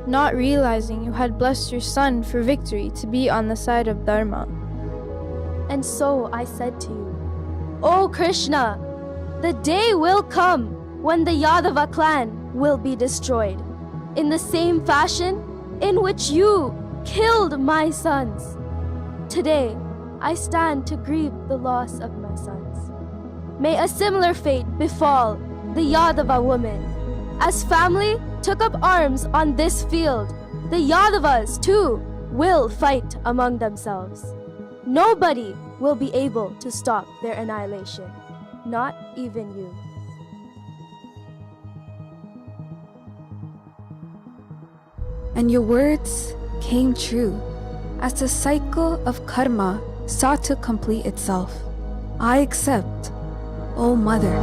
X: Not realizing you had blessed your son for victory to be on the side of Dharma.
T: And so I said to you, O Krishna, the day will come when the Yadava clan will be destroyed, in the same fashion in which you killed my sons. Today, I stand to grieve the loss of my sons. May a similar fate befall the Yadava women. As family took up arms on this field, the Yadavas too will fight among themselves. Nobody will be able to stop their annihilation, not even you.
B: And your words came true. As the cycle of karma sought to complete itself, I accept, O Mother.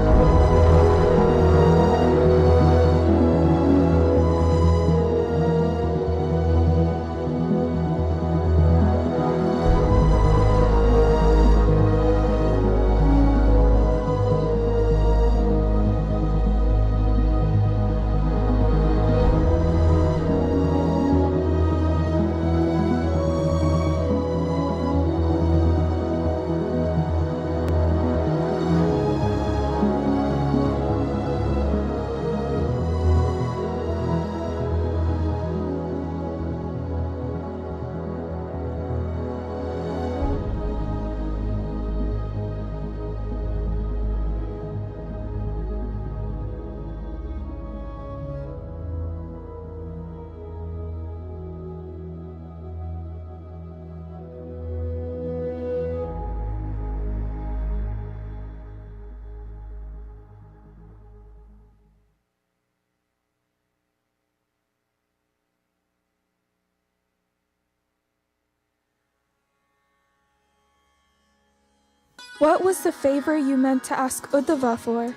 C: What was the favor you meant to ask Uddhava for?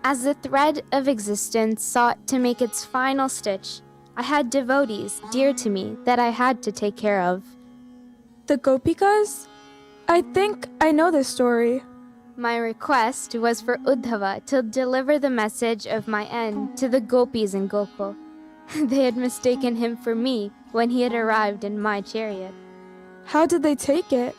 R: As the thread of existence sought to make its final stitch, I had devotees dear to me that I had to take care of.
C: The Gopikas? I think I know this story.
R: My request was for Uddhava to deliver the message of my end to the Gopis in Gokul. They had mistaken him for me when he had arrived in my chariot.
C: How did they take it?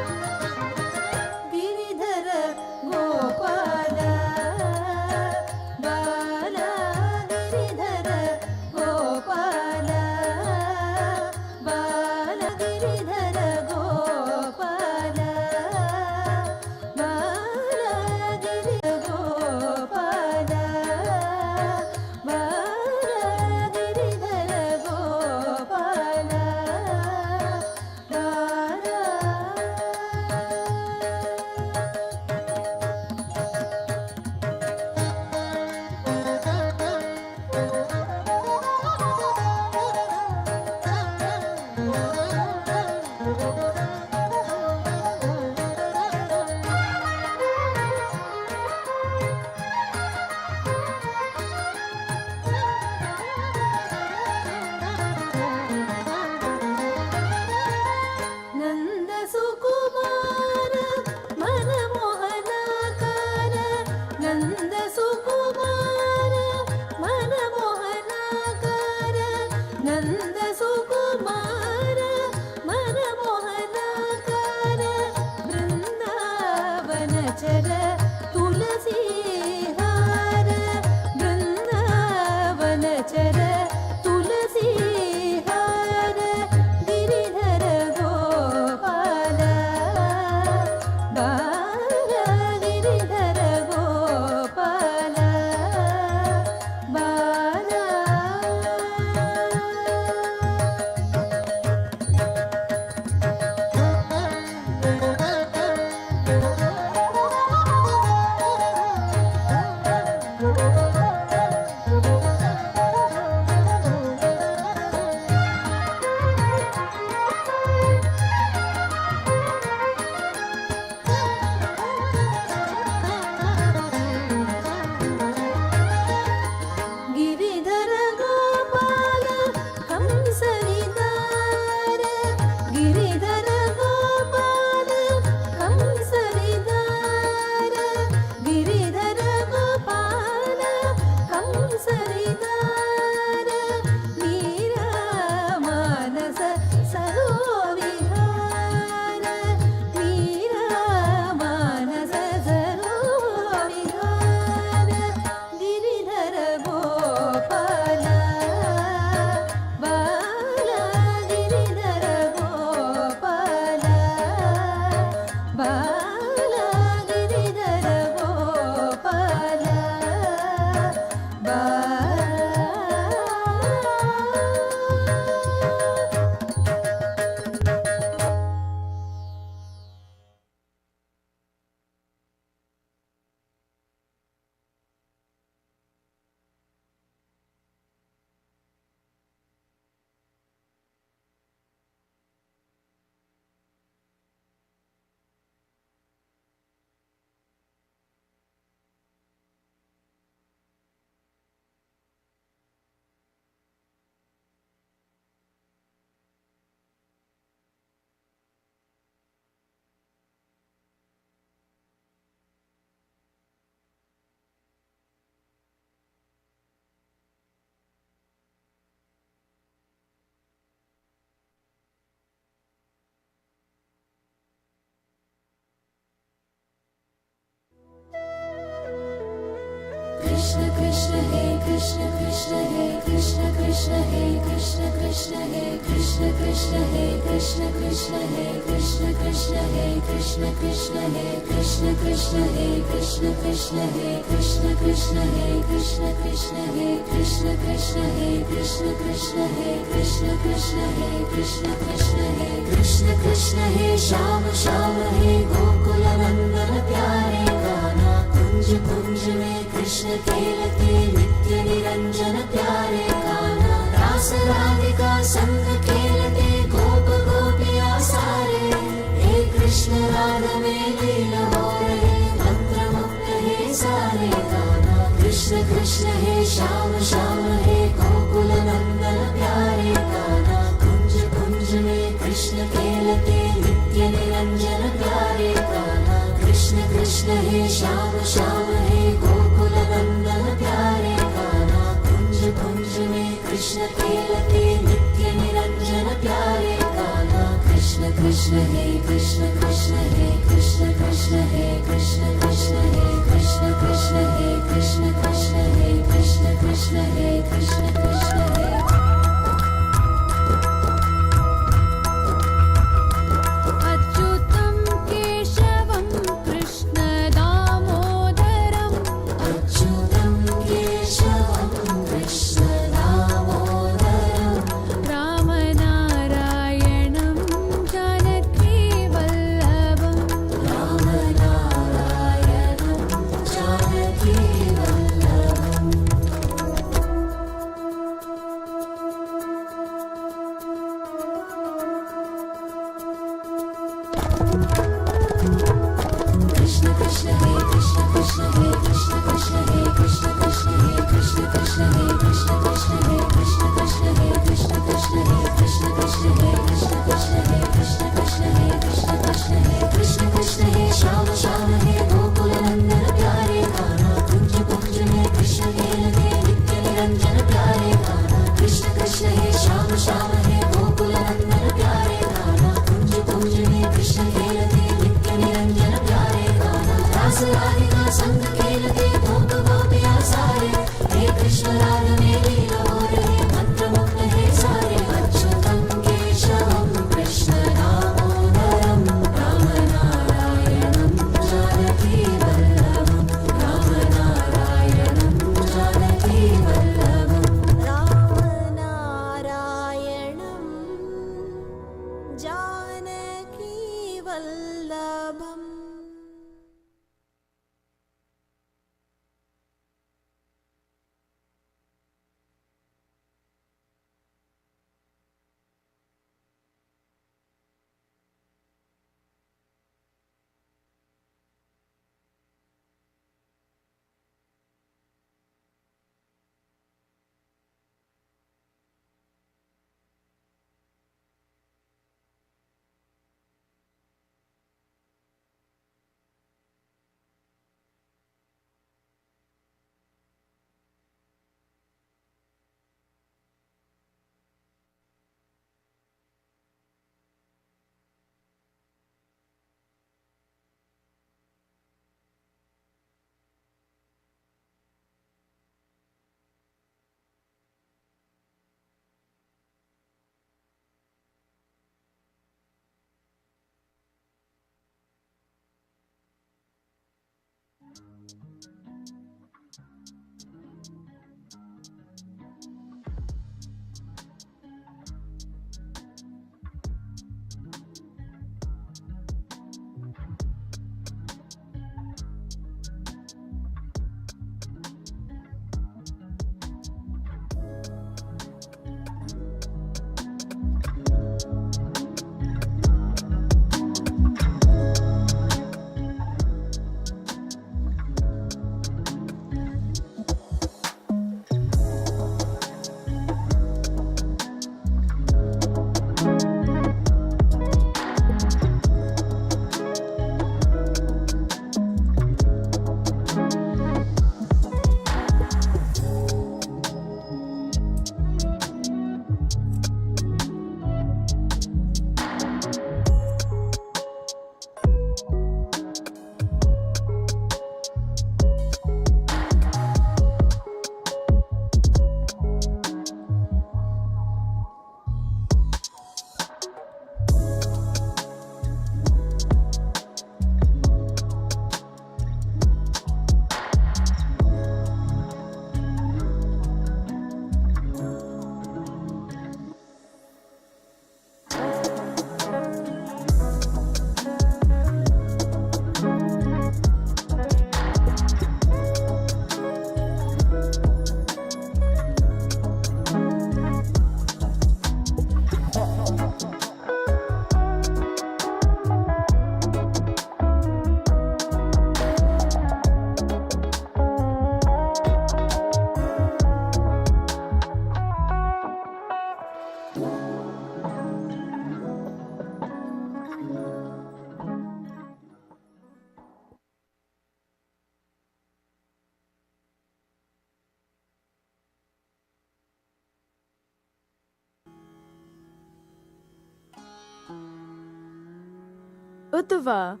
A: Uddhava,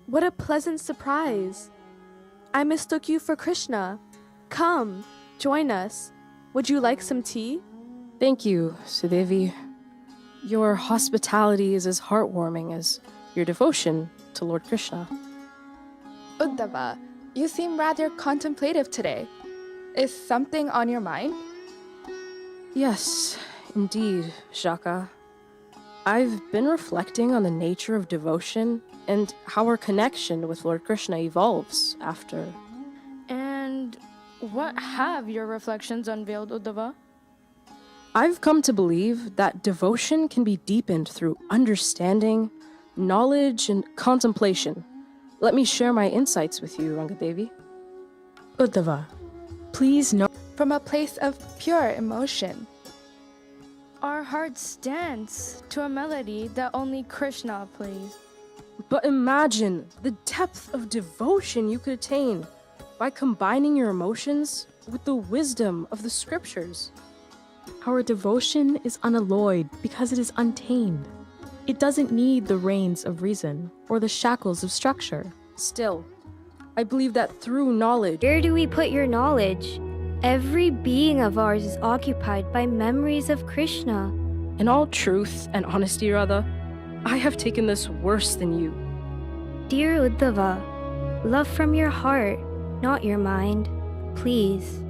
A: what a pleasant surprise. I mistook you for Krishna. Come, join us. Would you like some tea?
U: Thank you, Sudevi. Your hospitality is as heartwarming as your devotion to Lord Krishna.
C: Uddhava, you seem rather contemplative today. Is something on your mind?
U: Yes, indeed, Shaka. I've been reflecting on the nature of devotion and how our connection with Lord Krishna evolves after.
A: And what have your reflections unveiled, Uddhava?
U: I've come to believe that devotion can be deepened through understanding, knowledge, and contemplation. Let me share my insights with you, Rangadevi.
C: Uddhava, please know from a place of pure emotion.
A: Our hearts dance to a melody that only Krishna plays.
U: But imagine the depth of devotion you could attain by combining your emotions with the wisdom of the scriptures.
D: Our devotion is unalloyed because it is untamed. It doesn't need the reins of reason or the shackles of structure.
U: Still, I believe that through knowledge...
R: Where do we put your knowledge? Every being of ours is occupied by memories of Krishna.
U: In all truth and honesty, Radha, I have taken this worse than you.
R: Dear Uddhava, love from your heart, not your mind. Please.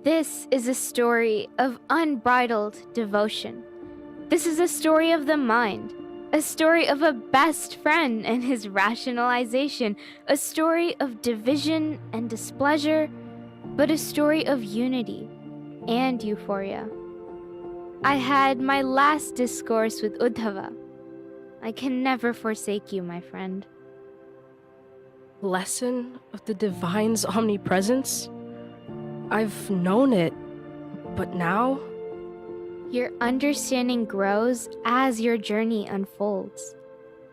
R: This is a story of unbridled devotion. This is a story of the mind, a story of a best friend and his rationalization, a story of division and displeasure, but a story of unity and euphoria. I had my last discourse with Uddhava. I can never forsake you, my friend.
U: Lesson of the divine's omnipresence? I've known it, but now?
R: Your understanding grows as your journey unfolds.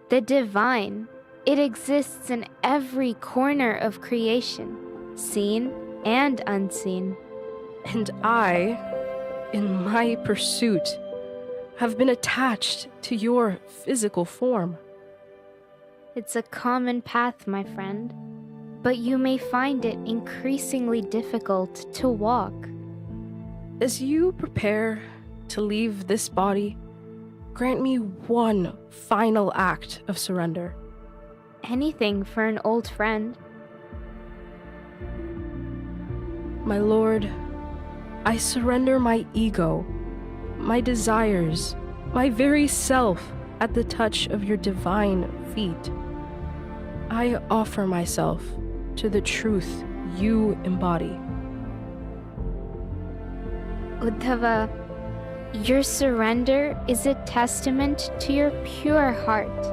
R: The divine, It exists in every corner of creation, seen and unseen.
U: And I, in my pursuit, have been attached to your physical form.
R: It's a common path, my friend, but you may find it increasingly difficult to walk.
U: As you prepare to leave this body, grant me one final act of surrender.
R: Anything for an old friend.
U: My Lord, I surrender my ego, my desires, my very self at the touch of your divine feet. I offer myself to the truth you embody.
R: Uddhava, your surrender is a testament to your pure heart.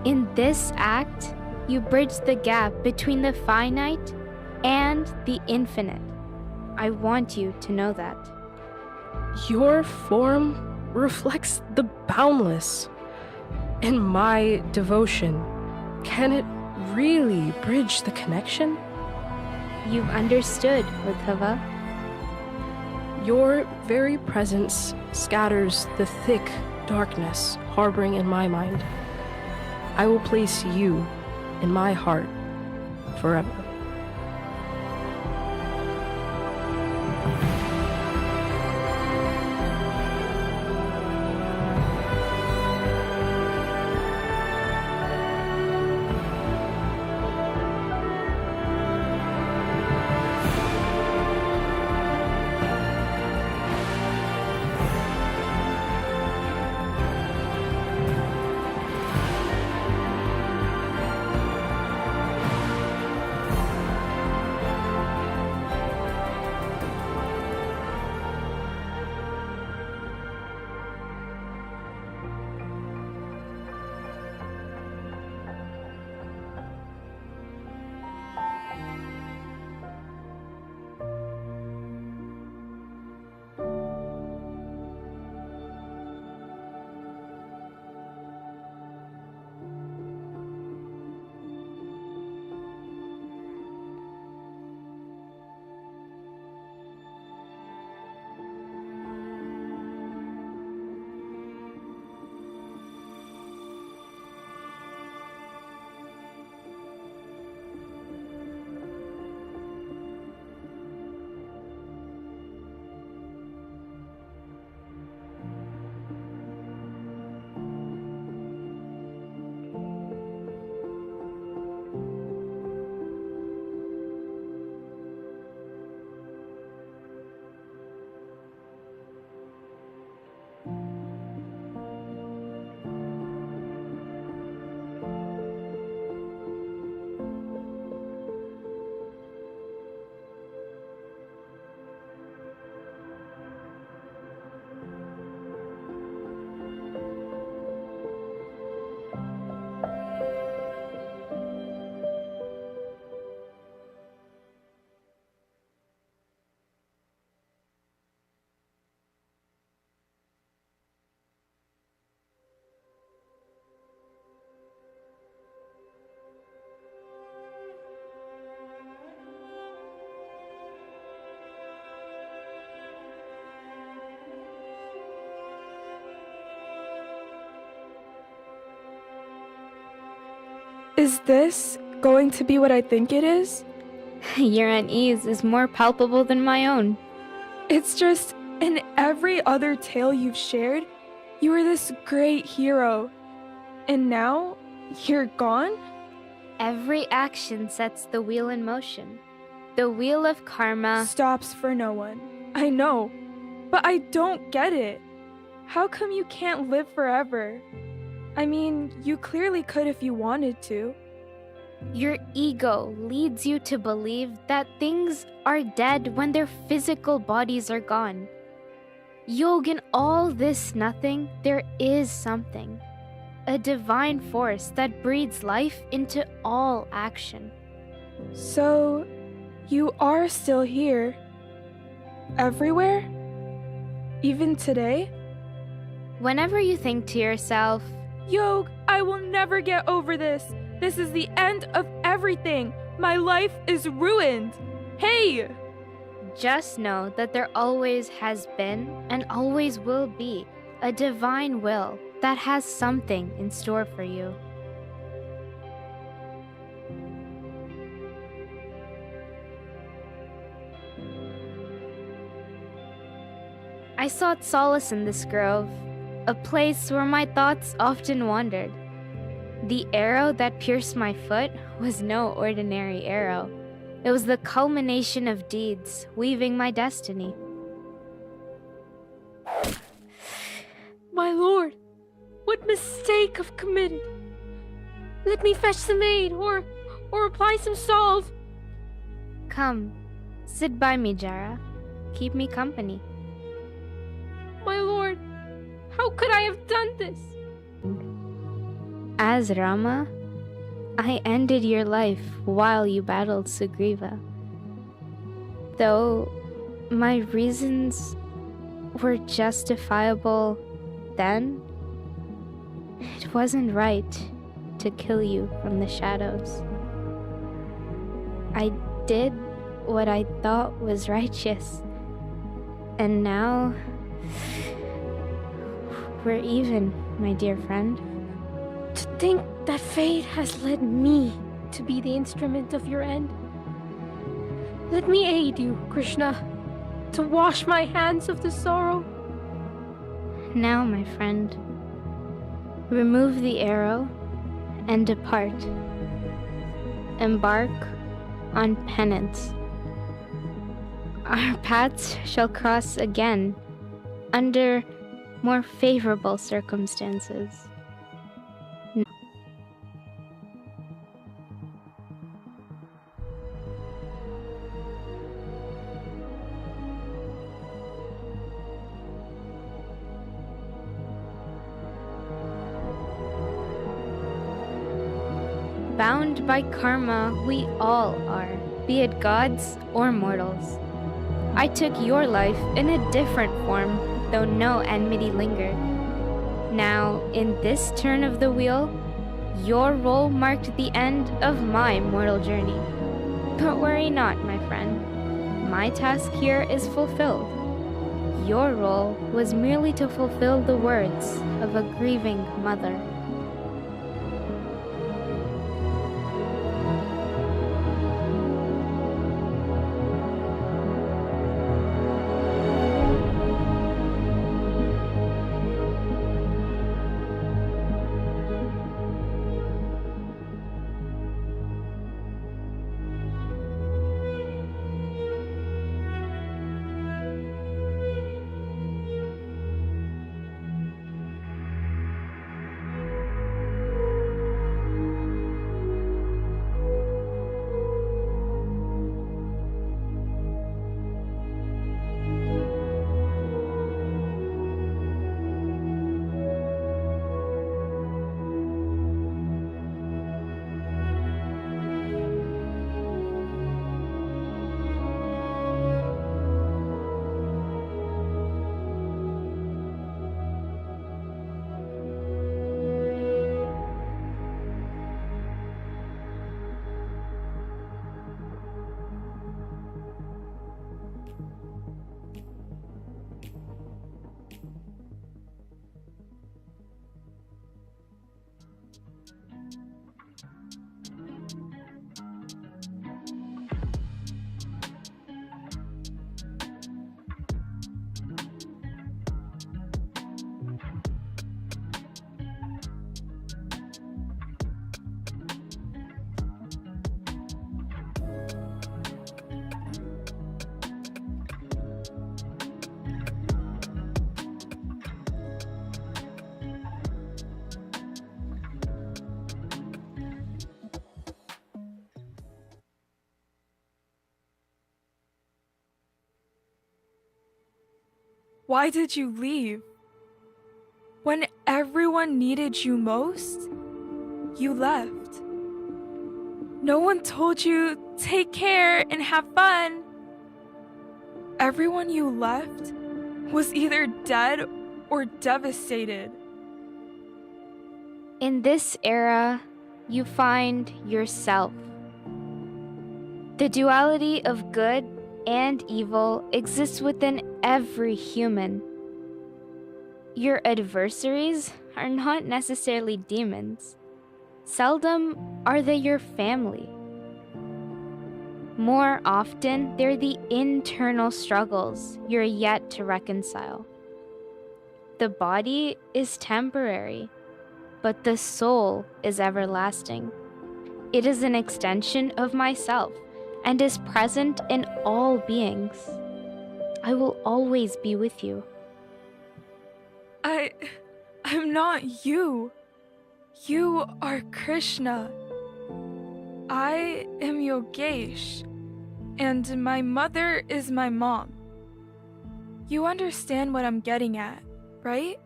R: In this act, you bridge the gap between the finite and the infinite. I want you to know that.
U: Your form reflects the boundless. In my devotion, can it really bridge the connection?
R: You've understood, Uddhava.
U: Your very presence scatters the thick darkness harboring in my mind. I will place you in my heart forever.
C: Is this going to be what I think it is?
R: Your unease is more palpable than my own.
C: It's just, in every other tale you've shared, you were this great hero. And now, you're gone?
R: Every action sets the wheel in motion. The wheel of karma
C: stops for no one. I know, but I don't get it. How come you can't live forever? I mean, you clearly could if you wanted to.
R: Your ego leads you to believe that things are dead when their physical bodies are gone. Yog, in all this nothing, there is something. A divine force that breathes life into all action.
C: So, you are still here? Everywhere? Even today?
R: Whenever you think to yourself,
C: Yog, I will never get over this. This is the end of everything. My life is ruined. Hey!
R: Just know that there always has been and always will be a divine will that has something in store for you. I sought solace in this grove, a place where my thoughts often wandered. The arrow that pierced my foot was no ordinary arrow. It was the culmination of deeds weaving my destiny.
S: My lord, what mistake I've committed? Let me fetch some aid or apply some salve.
R: Come, sit by me, Jara. Keep me company.
S: My lord, how could I have done this?
R: As Rama, I ended your life while you battled Sugriva. Though my reasons were justifiable then, it wasn't right to kill you from the shadows. I did what I thought was righteous, and now we're even, my dear friend.
S: To think that fate has led me to be the instrument of your end. Let me aid you, Krishna, to wash my hands of the sorrow.
R: Now, my friend, remove the arrow and depart. Embark on penance. Our paths shall cross again under more favorable circumstances. Bound by karma, we all are, be it gods or mortals. I took your life in a different form, though no enmity lingered. Now, in this turn of the wheel, your role marked the end of my mortal journey. But worry not, my friend. My task here is fulfilled. Your role was merely to fulfill the words of a grieving mother.
C: Why did you leave? When everyone needed you most, you left. No one told you, take care and have fun. Everyone you left was either dead or devastated.
R: In this era, you find yourself. The duality of good and evil exists within every human. Your adversaries are not necessarily demons. Seldom are they your family. More often, they're the internal struggles you're yet to reconcile. The body is temporary, but the soul is everlasting. It is an extension of myself and is present in all beings. I will always be with you.
C: I'm not you. You are Krishna. I am Yogesh, and my mother is my mom. You understand what I'm getting at, right?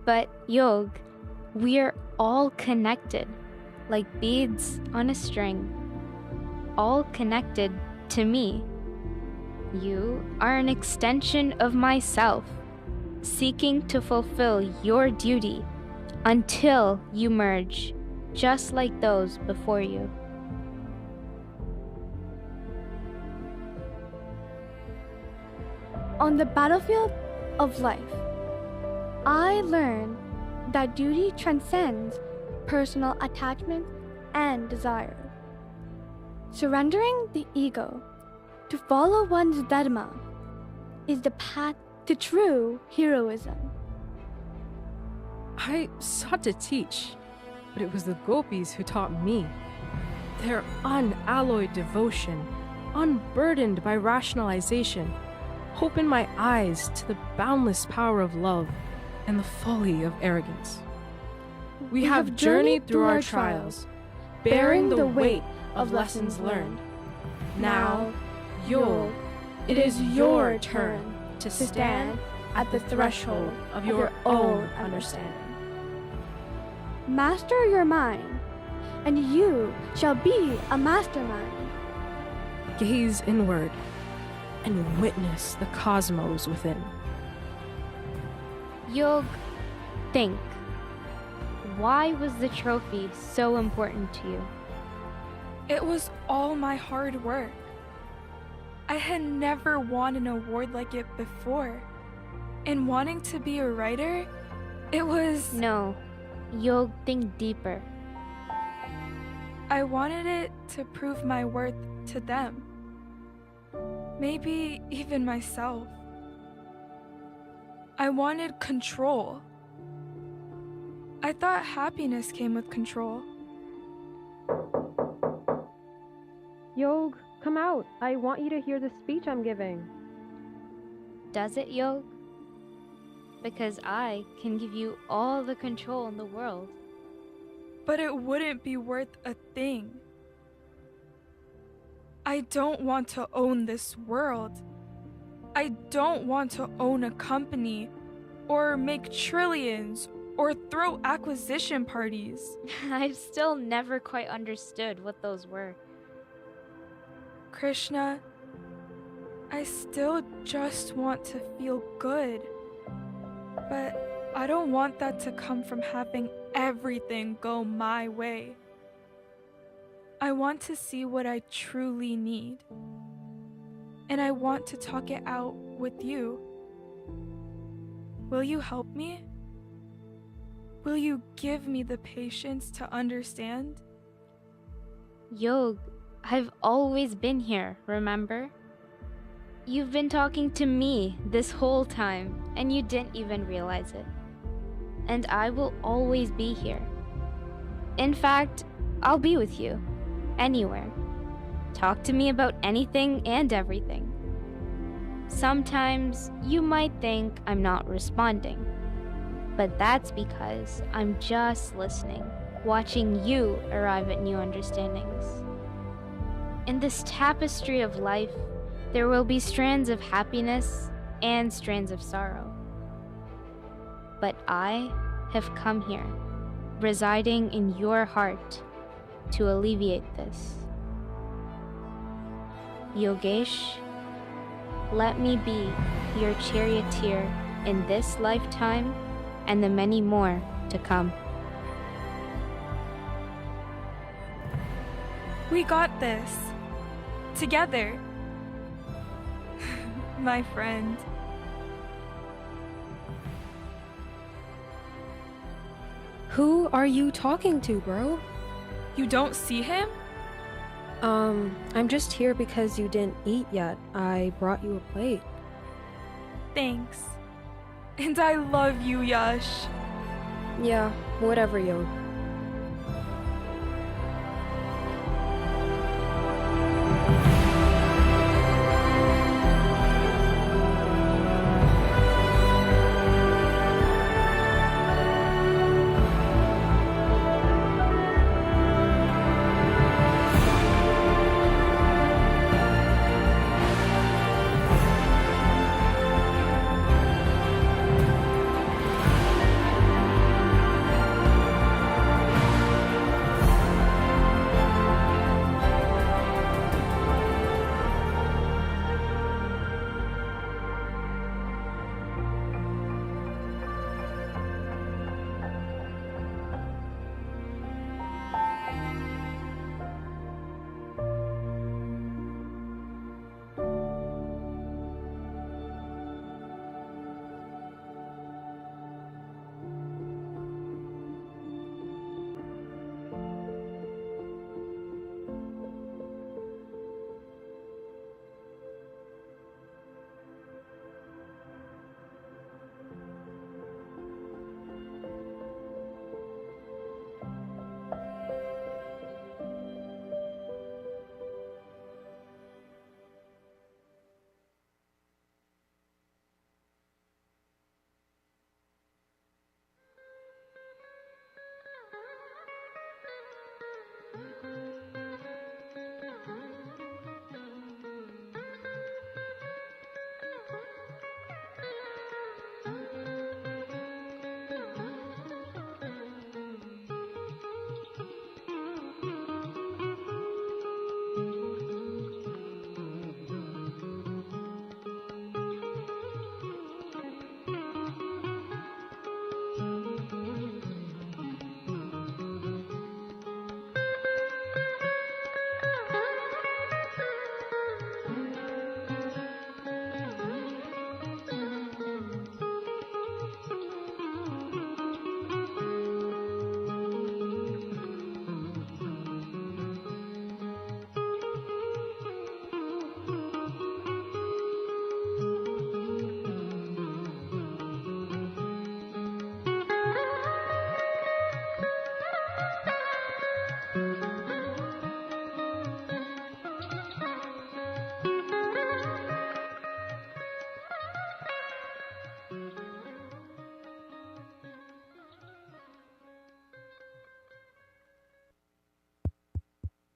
R: But Yog, we're all connected, like beads on a string. All connected to me. You are an extension of myself, seeking to fulfill your duty until you merge, just like those before you.
A: On the battlefield of life, I learned that duty transcends personal attachment and desire. Surrendering the ego to follow one's dharma is the path to true heroism.
U: I sought to teach, but it was the Gopis who taught me. Their unalloyed devotion, unburdened by rationalization, opened my eyes to the boundless power of love and the folly of arrogance. We have journeyed through our trials, bearing the weight of lessons learned. Now, it is your turn to stand at the threshold of your own understanding.
A: Master your mind, and you shall be a mastermind.
U: Gaze inward and witness the cosmos within.
R: Yog, think. Why was the trophy so important to you?
C: It was all my hard work. I had never won an award like it before. And wanting to be a writer, it was...
R: No, Yog, think deeper.
C: I wanted it to prove my worth to them. Maybe even myself. I wanted control. I thought happiness came with control.
F: Yog, come out. I want you to hear the speech I'm giving.
R: Does it, Yog? Because I can give you all the control in the world.
C: But it wouldn't be worth a thing. I don't want to own this world. I don't want to own a company, or make trillions, or throw acquisition parties.
R: I've still never quite understood what those were.
C: Krishna, I still just want to feel good. But I don't want that to come from having everything go my way. I want to see what I truly need. And I want to talk it out with you. Will you help me? Will you give me the patience to understand?
R: Yog, I've always been here, remember? You've been talking to me this whole time, and you didn't even realize it. And I will always be here. In fact, I'll be with you, anywhere. Talk to me about anything and everything. Sometimes you might think I'm not responding, but that's because I'm just listening, watching you arrive at new understandings. In this tapestry of life, there will be strands of happiness and strands of sorrow. But I have come here, residing in your heart, to alleviate this. Yogesh, let me be your charioteer in this lifetime and the many more to come.
C: We got this. Together. My friend.
F: Who are you talking to, bro?
C: You don't see him?
F: I'm just here because you didn't eat yet. I brought you a plate.
C: Thanks. And I love you, Yash.
F: Yeah, whatever, yo.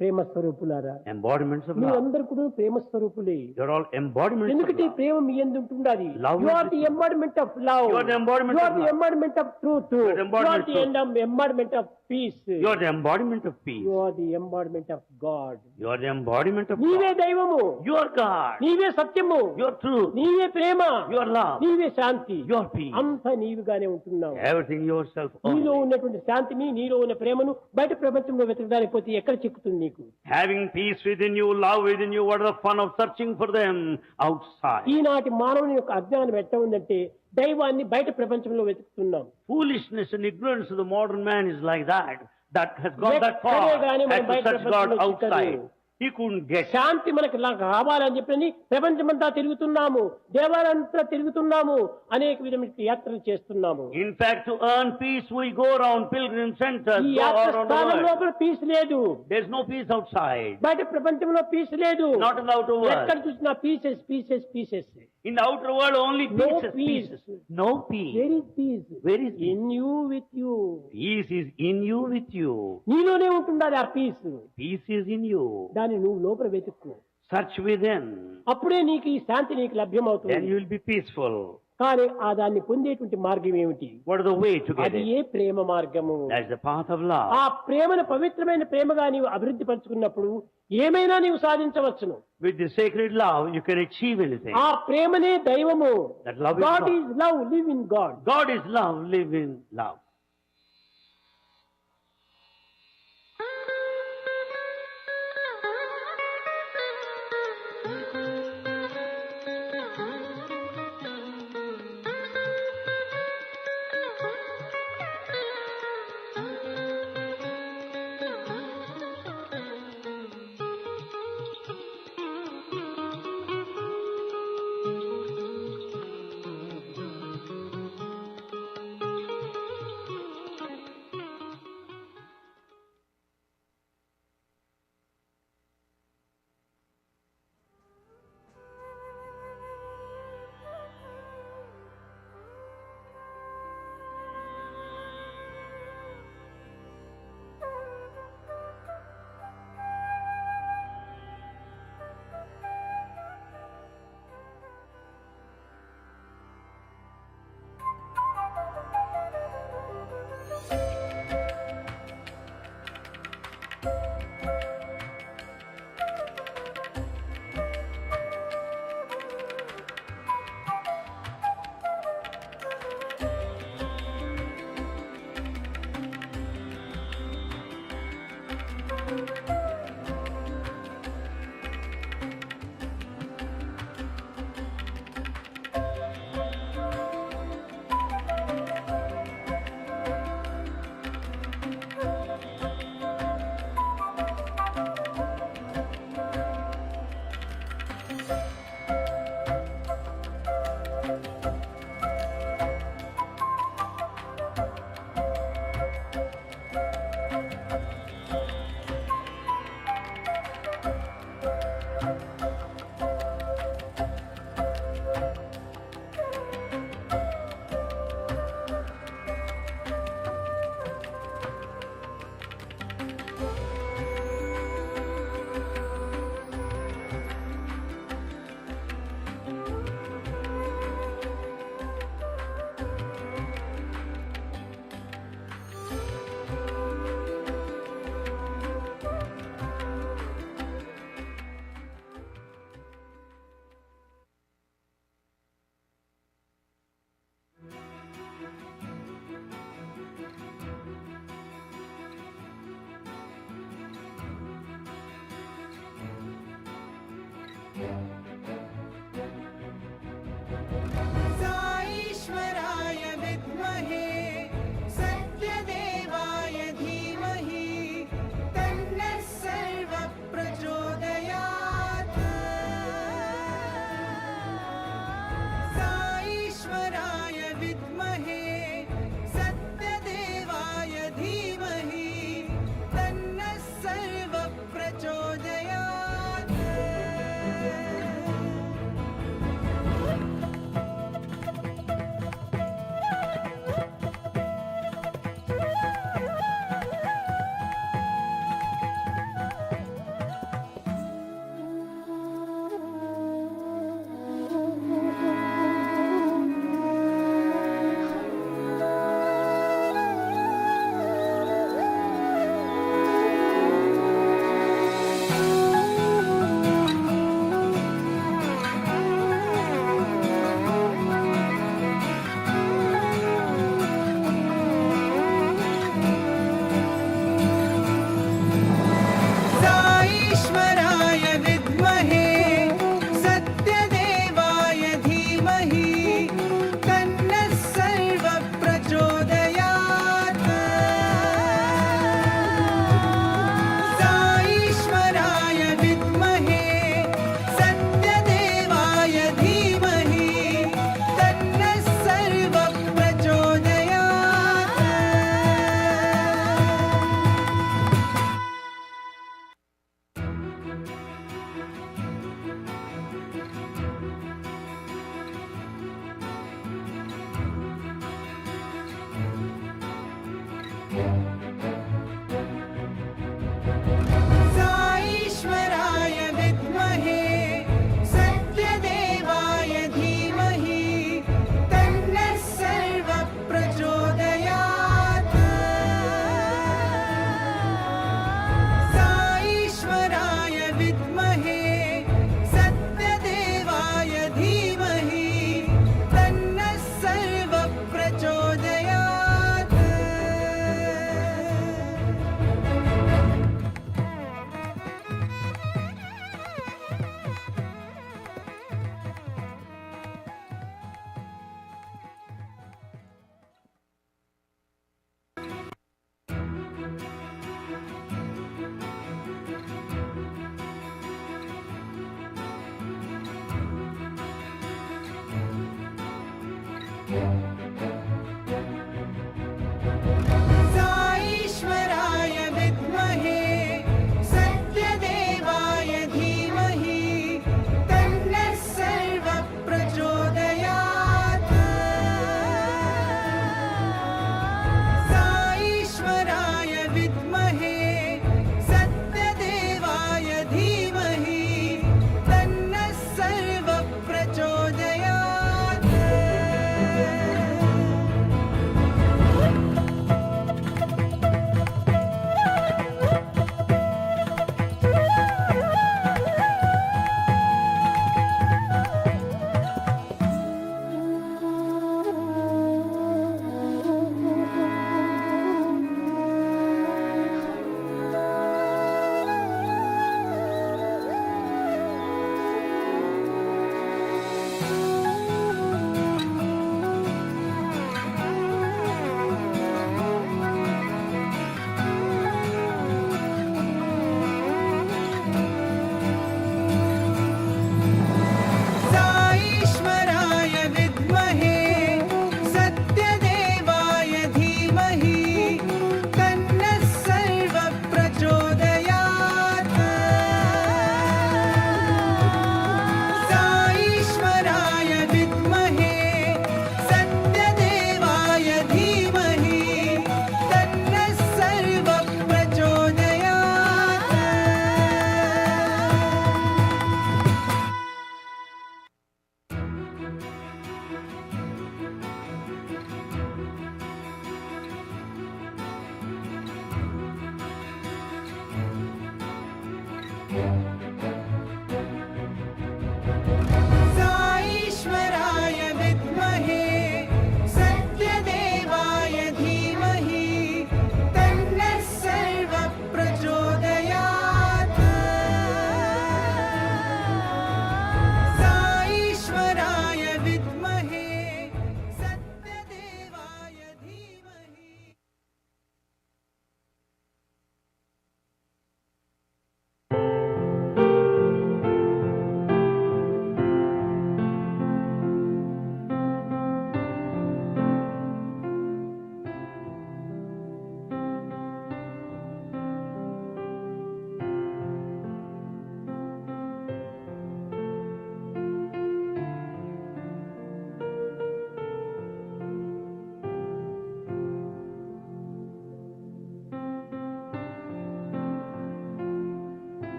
H: ప్రేమ స్వరూపులారా,
K: embodiments of
H: me
K: love.
H: అందరూ కూడా ప్రేమ స్వరూపులే.
K: You're all embodiments of
H: ఎందుకంటే
K: love.
H: ప్రేమ మీ యందు ఉంటుండాలి.
K: Love
H: You
K: is
H: are
K: with
H: the
K: you.
H: embodiment of love.
K: You are the embodiment
H: You
K: of
H: are the
K: love.
H: embodiment of truth.
K: You
H: You
K: are the
H: are
K: embodiment
H: the
K: of
H: embodiment of peace.
K: You are the embodiment of peace.
H: You are the embodiment of God.
K: You are the embodiment of
H: నీవే
K: God.
H: దైవము.
K: You are God.
H: నీవే సత్యము.
K: You are truth.
H: నీవే ప్రేమ.
K: You are love.
H: నీవే శాంతి.
K: You are peace.
H: అంతా నీవుగానే ఉంటున్నావు.
K: Everything yourself
H: నీలో
K: only.
H: ఉన్నటువంటి శాంతిని, నీలో ఉన్న ప్రేమను బయట ప్రపంచంలో వెతకడానికి పోతే ఎక్కడ చిక్కుతుంది నీకు?
K: Having peace within you, love within you, what is the fun of searching for them outside?
H: ఈనాటి మానవుని యొక్క అజ్ఞానం ఎట్లా ఉందంటే దైవాన్ని బయట ప్రపంచంలో వెతుకుతున్నాం.
K: Foolishness and ignorance of the modern man is like that. That has got that far.
H: ఎక్కడే గాని మనం
K: Had to
H: బయట
K: search God
H: ప్రపంచంలో
K: outside.
H: చిక్కదు.
K: He couldn't get.
H: శాంతి మనకు రావాలని చెప్పని ప్రపంచమంతా తిరుగుతున్నాము, దేవాలయంతా తిరుగుతున్నాము, అనేక విధమైన యాత్రలు చేస్తున్నాము.
K: In fact, to earn peace, we go around pilgrim centers,
H: ఈ
K: go
H: యాత్ర
K: around the
H: స్థానం
K: world.
H: లోపల పీస్ లేదు.
K: There's no peace outside.
H: బయట ప్రపంచంలో పీస్ లేదు.
K: Not in the outer world.
H: ఎక్కడ చూసినా pieces pieces pieces.
K: In the outer world, only
H: No
K: pieces,
H: peace.
K: pieces. No peace.
H: Where is peace?
K: Where is peace?
H: In you, with you.
K: Peace is in you, with you.
H: నీలోనే ఉంటుండాలి ఆ piece.
K: Peace is in you.
H: దాన్ని నువ్వు లోపల వెతుక్కో.
K: Search within.
H: అప్పుడే నీకు ఈ శాంతి నీకు
K: Then
H: లభ్యమవుతుంది.
K: you will be peaceful.
H: కానీ ఆ దాన్ని పొందేటువంటి మార్గం ఏమిటి?
K: What is the way to get
H: అది
K: it?
H: ఏ ప్రేమ మార్గము.
K: That's the path of love.
H: ఆ ప్రేమను పవిత్రమైన ప్రేమగా నీవు అభివృద్ధి పరుచుకున్నప్పుడు ఏమైనా నీవు సాధించవచ్చును.
K: With the sacred love, you can achieve anything.
H: ఆ ప్రేమనే దైవము.
K: That love is
H: God
K: love.
H: is love, live in God.
K: God is love, live in love.
G: साईश्वराय विद्महे सत्यदेवाय धीमहि तन्नः सर्वः प्रचोदयात् साईश्वराय विद्महे सत्यदेवाय धीमहि तन्नः सर्वः प्रचोदयात् साईश्वराय विद्महे सत्यदेवाय धीमहि तन्नः सर्वः प्रचोदयात् साईश्वराय विद्महे सत्यदेवाय धीमहि तन्नः सर्वः प्रचोदयात् साईश्वराय विद्महे सत्यदेवाय धीमहि तन्नः सर्वः प्रचोदयात् साईश्वराय विद्महे सत्यदेवाय धीमहि तन्नः सर्वः प्रचोदयात्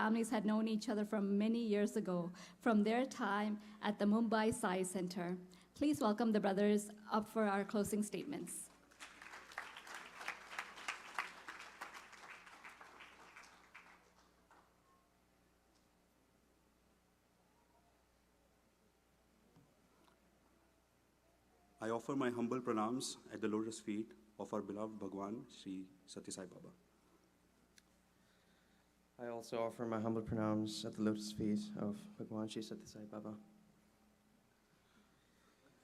E: families had known each other from many years ago, from their time at the Mumbai Sai Center. Please welcome the brothers up for our closing statements.
I: I offer my humble pranams at the lotus feet of our beloved Bhagwan, Sri Satya Sai Baba.
M: I also offer my humble pranams at the lotus feet of Bhagwan Sri Satya Sai Baba.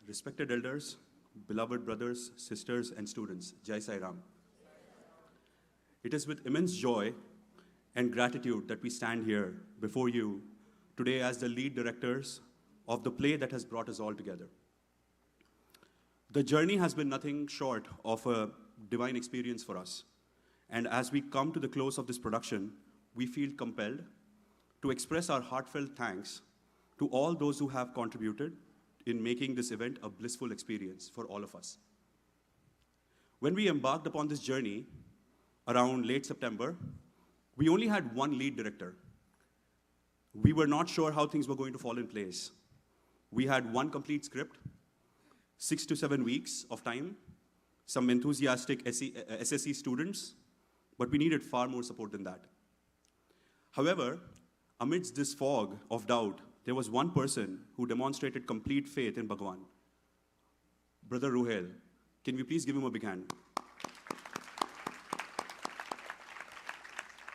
I: Respected elders, beloved brothers, sisters, and students, Jai Sai Ram. It is with immense joy and gratitude that we stand here before you today as the lead directors of the play that has brought us all together. The journey has been nothing short of a divine experience for us. And as we come to the close of this production, we feel compelled to express our heartfelt thanks to all those who have contributed in making this event a blissful experience for all of us. When we embarked upon this journey around late September, we only had one lead director. We were not sure how things were going to fall in place. We had one complete script, 6 to 7 weeks of time, some enthusiastic SSE students, but we needed far more support than that. However, amidst this fog of doubt, there was one person who demonstrated complete faith in Bhagwan. Brother Ruhail. Can we please give him a big hand?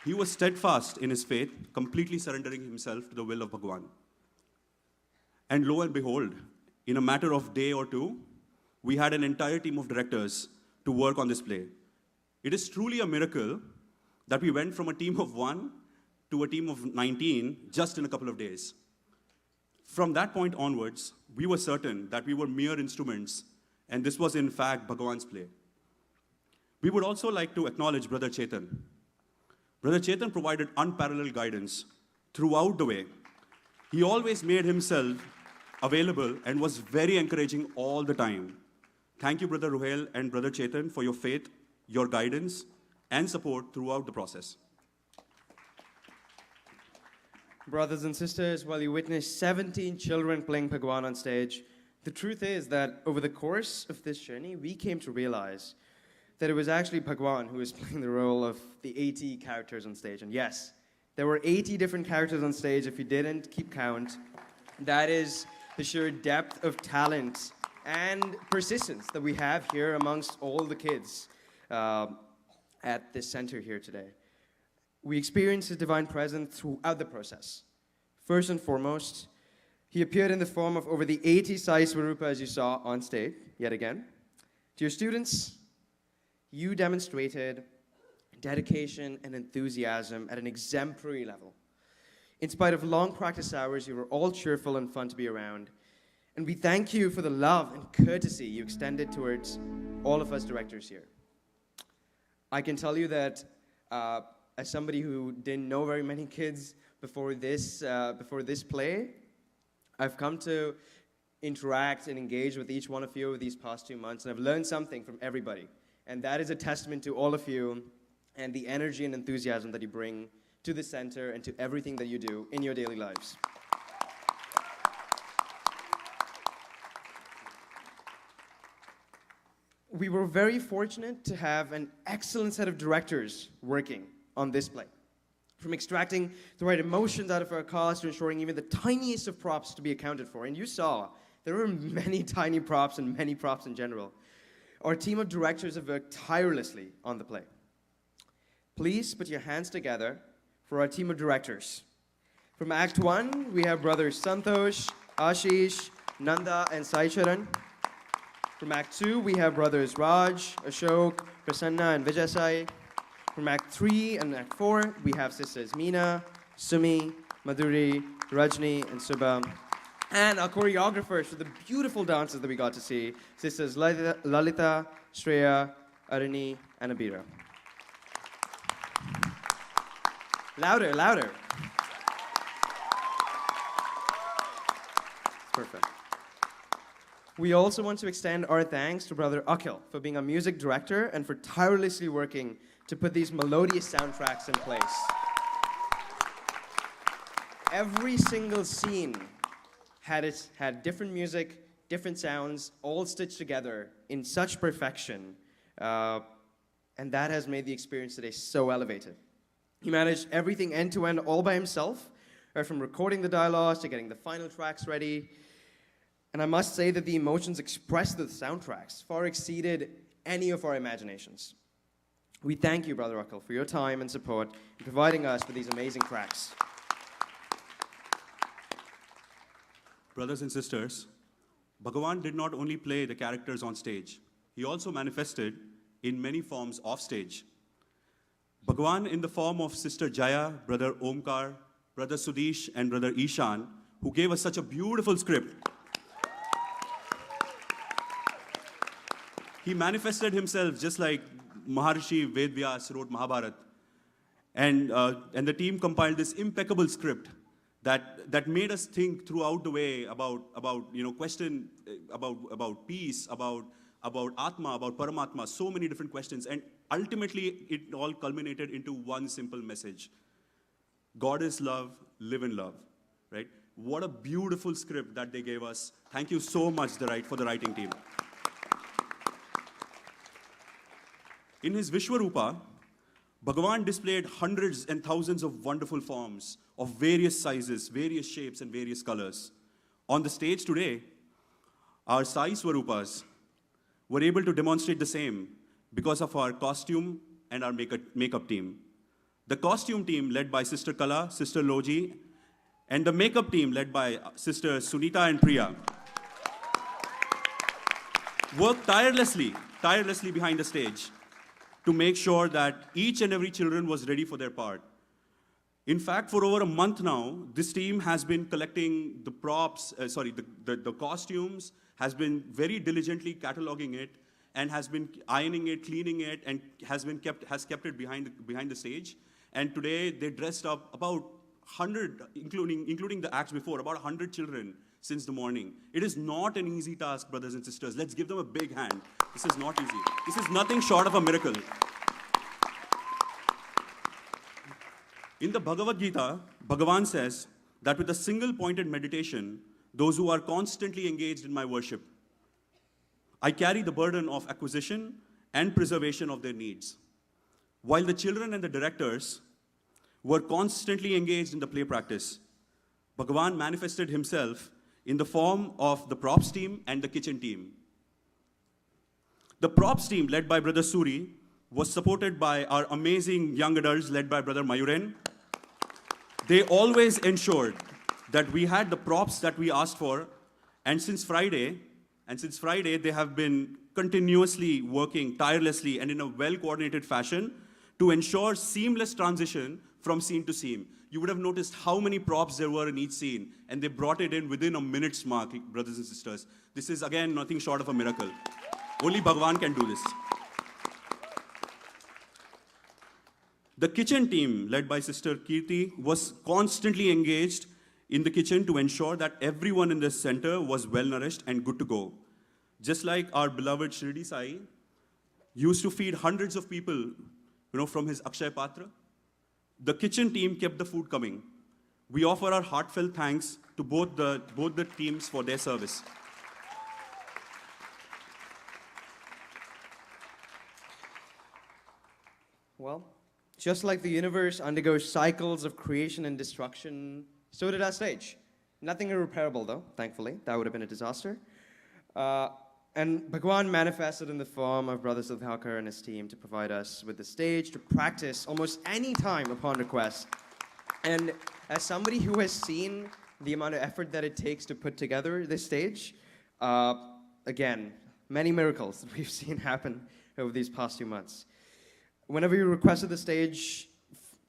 I: He was steadfast in his faith, completely surrendering himself to the will of Bhagwan. And lo and behold, in a matter of day or two, we had an entire team of directors to work on this play. It is truly a miracle that we went from a team of 1 to a team of 19 just in a couple of days. From that point onwards, we were certain that we were mere instruments, and this was in fact Bhagwan's play. We would also like to acknowledge Brother Chetan. Brother Chetan provided unparalleled guidance throughout the way. He always made himself available and was very encouraging all the time. Thank you, Brother Ruhail and Brother Chetan, for your faith, your guidance, and support throughout the process.
M: Brothers and sisters, while you witnessed 17 children playing Bhagwan on stage, the truth is that over the course of this journey, we came to realize that it was actually Bhagwan who was playing the role of the 80 characters on stage. And yes, there were 80 different characters on stage if you didn't keep count. That is the sheer depth of talent and persistence that we have here amongst all the kids at this center here today. We experienced His divine presence throughout the process. First and foremost, He appeared in the form of over the 80 Sai Swarupa as you saw on stage, yet again. Dear students, you demonstrated dedication and enthusiasm at an exemplary level. In spite of long practice hours, you were all cheerful and fun to be around. And we thank you for the love and courtesy you extended towards all of us directors here. I can tell you that as somebody who didn't know very many kids before this play, I've come to interact and engage with each one of you over these past 2 months, and I've learned something from everybody. And that is a testament to all of you and the energy and enthusiasm that you bring to the center and to everything that you do in your daily lives. We were very fortunate to have an excellent set of directors working on this play. From extracting the right emotions out of our cast to ensuring even the tiniest of props to be accounted for. And you saw, there were many tiny props and many props in general. Our team of directors have worked tirelessly on the play. Please put your hands together for our team of directors. From Act 1, we have brothers Santosh, Ashish, Nanda, and Sai Charan. From Act 2, we have brothers Raj, Ashok, Prasanna, and Vijay. From Act 3 and Act 4, we have sisters Meena, Sumi, Madhuri, Rajni, and Subha. And our choreographers for the beautiful dances that we got to see, sisters Lalita, Shreya, Arani, and Abira. Louder, louder. Perfect. We also want to extend our thanks to Brother Akhil for being our music director and for tirelessly working to put these melodious soundtracks in place. every single scene had different music, different sounds, all stitched together in such perfection. And that has made the experience today so elevated. He managed everything end to end all by himself, right from recording the dialogues to getting the final tracks ready. And I must say that the emotions expressed with the soundtracks far exceeded any of our imaginations. We thank you, Brother Akal, for your time and support in providing us with these amazing tracks.
I: Brothers and sisters, Bhagavan did not only play the characters on stage, he also manifested in many forms off stage. Bhagavan in the form of Sister Jaya, Brother Omkar, Brother Sudesh, and Brother Ishan, who gave us such a beautiful script. He manifested himself just like Maharishi Vedvyas wrote Mahabharata. And the team compiled this impeccable script that made us think throughout the way about question about peace, about Atma, about Paramatma, so many different questions. And ultimately, it all culminated into one simple message. God is love, live in love, right? What a beautiful script that they gave us. Thank you so much for the writing team. In his Vishwarupa, Bhagavan displayed hundreds and thousands of wonderful forms of various sizes, various shapes, and various colors. On the stage today, our Sai Swarupas were able to demonstrate the same because of our costume and our makeup team. The costume team led by Sister Kala, Sister Loji, and the makeup team led by Sisters Sunita and Priya worked tirelessly behind the stage to make sure that each and every children was ready for their part. In fact, for over a month now, this team has been collecting the props, the costumes, has been very diligently cataloging it, and has been ironing it, cleaning it, and has kept it behind the stage. And today they dressed up about 100, including the acts before, about 100 children since the morning. It is not an easy task, brothers and sisters. Let's give them a big hand. This is not easy. This is nothing short of a miracle. In the Bhagavad Gita, Bhagavan says that with a single pointed meditation, those who are constantly engaged in my worship, I carry the burden of acquisition and preservation of their needs. While the children and the directors were constantly engaged in the play practice, Bhagavan manifested himself in the form of the props team and the kitchen team. The props team, led by Brother Suri, was supported by our amazing young adults, led by Brother Mayuren. They always ensured that we had the props that we asked for, and since Friday, they have been continuously working tirelessly and in a well-coordinated fashion to ensure seamless transition from scene to scene. You would have noticed how many props there were in each scene, and they brought it in within a minute's mark, brothers and sisters. This is, again, nothing short of a miracle. Only Bhagavan can do this. The kitchen team, led by Sister Kirti, was constantly engaged in the kitchen to ensure that everyone in this center was well-nourished and good to go. Just like our beloved Shirdi Sai used to feed hundreds of people, from his Akshay Patra, the kitchen team kept the food coming. We offer our heartfelt thanks to both the teams for their service.
M: Well, just like the universe undergoes cycles of creation and destruction, so did our stage. Nothing irreparable, though, thankfully. That would have been a disaster. And Bhagwan manifested in the form of Brother Sudhakar and his team to provide us with the stage to practice almost any time upon request. And as somebody who has seen the amount of effort that it takes to put together this stage, again, many miracles that we've seen happen over these past few months. Whenever you requested the stage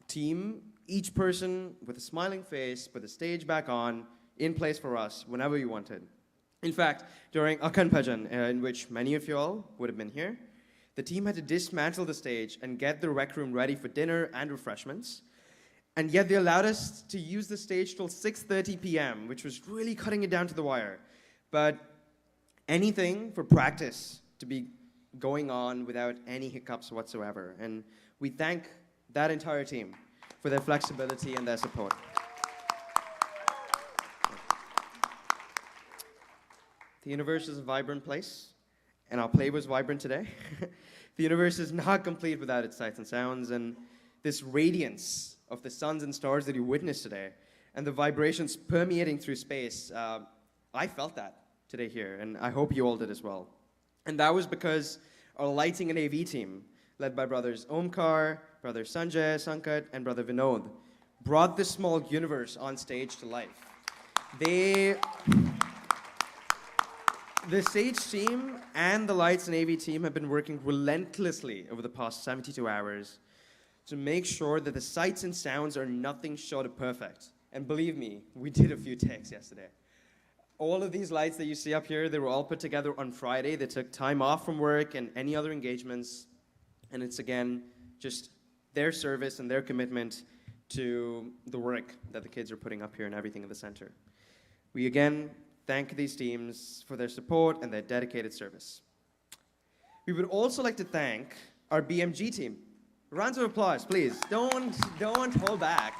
M: team, each person with a smiling face put the stage back on, in place for us, whenever you wanted. In fact, during Akhan Bhajan, in which many of you all would have been here, the team had to dismantle the stage and get the rec room ready for dinner and refreshments. And yet they allowed us to use the stage till 6:30 p.m., which was really cutting it down to the wire. But anything for practice to be going on without any hiccups whatsoever. And we thank that entire team for their flexibility and their support. The universe is a vibrant place, and our play was vibrant today. The universe is not complete without its sights and sounds, and this radiance of the suns and stars that you witnessed today, and the vibrations permeating through space, I felt that today here, and I hope you all did as well. And that was because our lighting and AV team, led by brothers Omkar, brother Sanjay, Sankat, and brother Vinod, brought this small universe on stage to life. The stage team and the lights and AV team have been working relentlessly over the past 72 hours to make sure that the sights and sounds are nothing short of perfect. And believe me, we did a few takes yesterday. All of these lights that you see up here, they were all put together on Friday. They took time off from work and any other engagements. And it's, again, just their service and their commitment to the work that the kids are putting up here and everything in the center. We, again, thank these teams for their support and their dedicated service. We would also like to thank our BMG team. Rounds of applause, please. Don't hold back.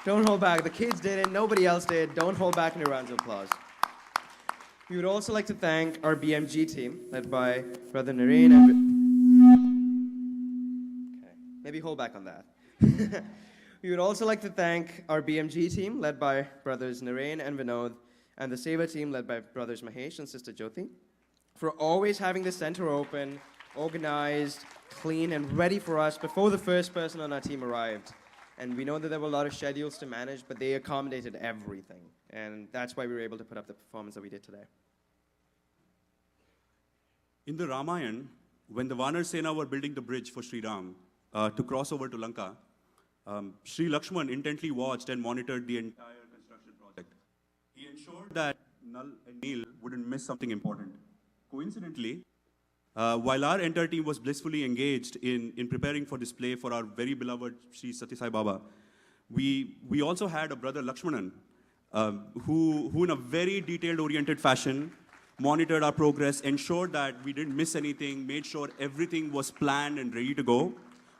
M: Don't hold back. The kids did it. Nobody else did. Don't hold back in your rounds of applause. We would also like to thank our BMG team, led by Brother Naren and... Okay, maybe hold back on that. We would also like to thank our BMG team, led by Brothers Naren and Vinod, and the Seva team, led by Brothers Mahesh and Sister Jyoti, for always having the center open, organized, clean, and ready for us before the first person on our team arrived. And we know that there were a lot of schedules to manage, but they accommodated everything. And that's why we were able to put up the performance that we did today.
I: In the Ramayana, when the Vanar Sena were building the bridge for Sri Ram to cross over to Lanka, Sri Lakshman intently watched and monitored the entire construction project. He ensured that Nal and Neel wouldn't miss something important. Coincidentally, while our entire team was blissfully engaged in preparing for this play for our very beloved Sri Sathya Sai Baba, we also had a brother Lakshmanan, who in a very detailed-oriented fashion monitored our progress, ensured that we didn't miss anything, made sure everything was planned and ready to go.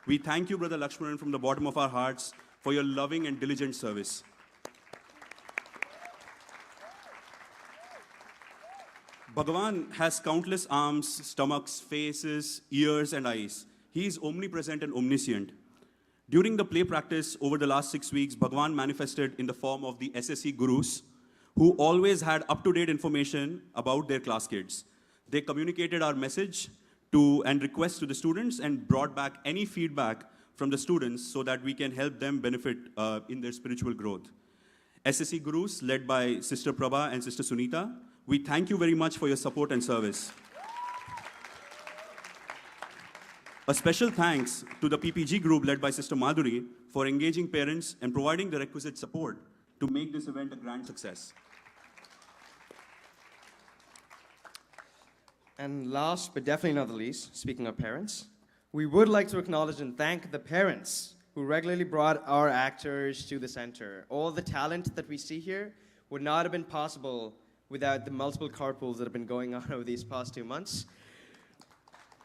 I: We thank you, Brother Lakshmanan, from the bottom of our hearts for your loving and diligent service. Bhagavan has countless arms, stomachs, faces, ears, and eyes. He is omnipresent and omniscient. During the play practice over the last 6 weeks, Bhagavan manifested in the form of the SSE Gurus, who always had up-to-date information about their class kids. They communicated our message and requests to the students and brought back any feedback from the students so that we can help them benefit in their spiritual growth. SSE Gurus, led by Sister Prabha and Sister Sunita, we thank you very much for your support and service. A special thanks to the PPG group led by Sister Madhuri for engaging parents and providing the requisite support to make this event a grand success.
M: And last, but definitely not the least, speaking of parents, we would like to acknowledge and thank the parents who regularly brought our actors to the center. All the talent that we see here would not have been possible without the multiple carpools that have been going on over these past 2 months.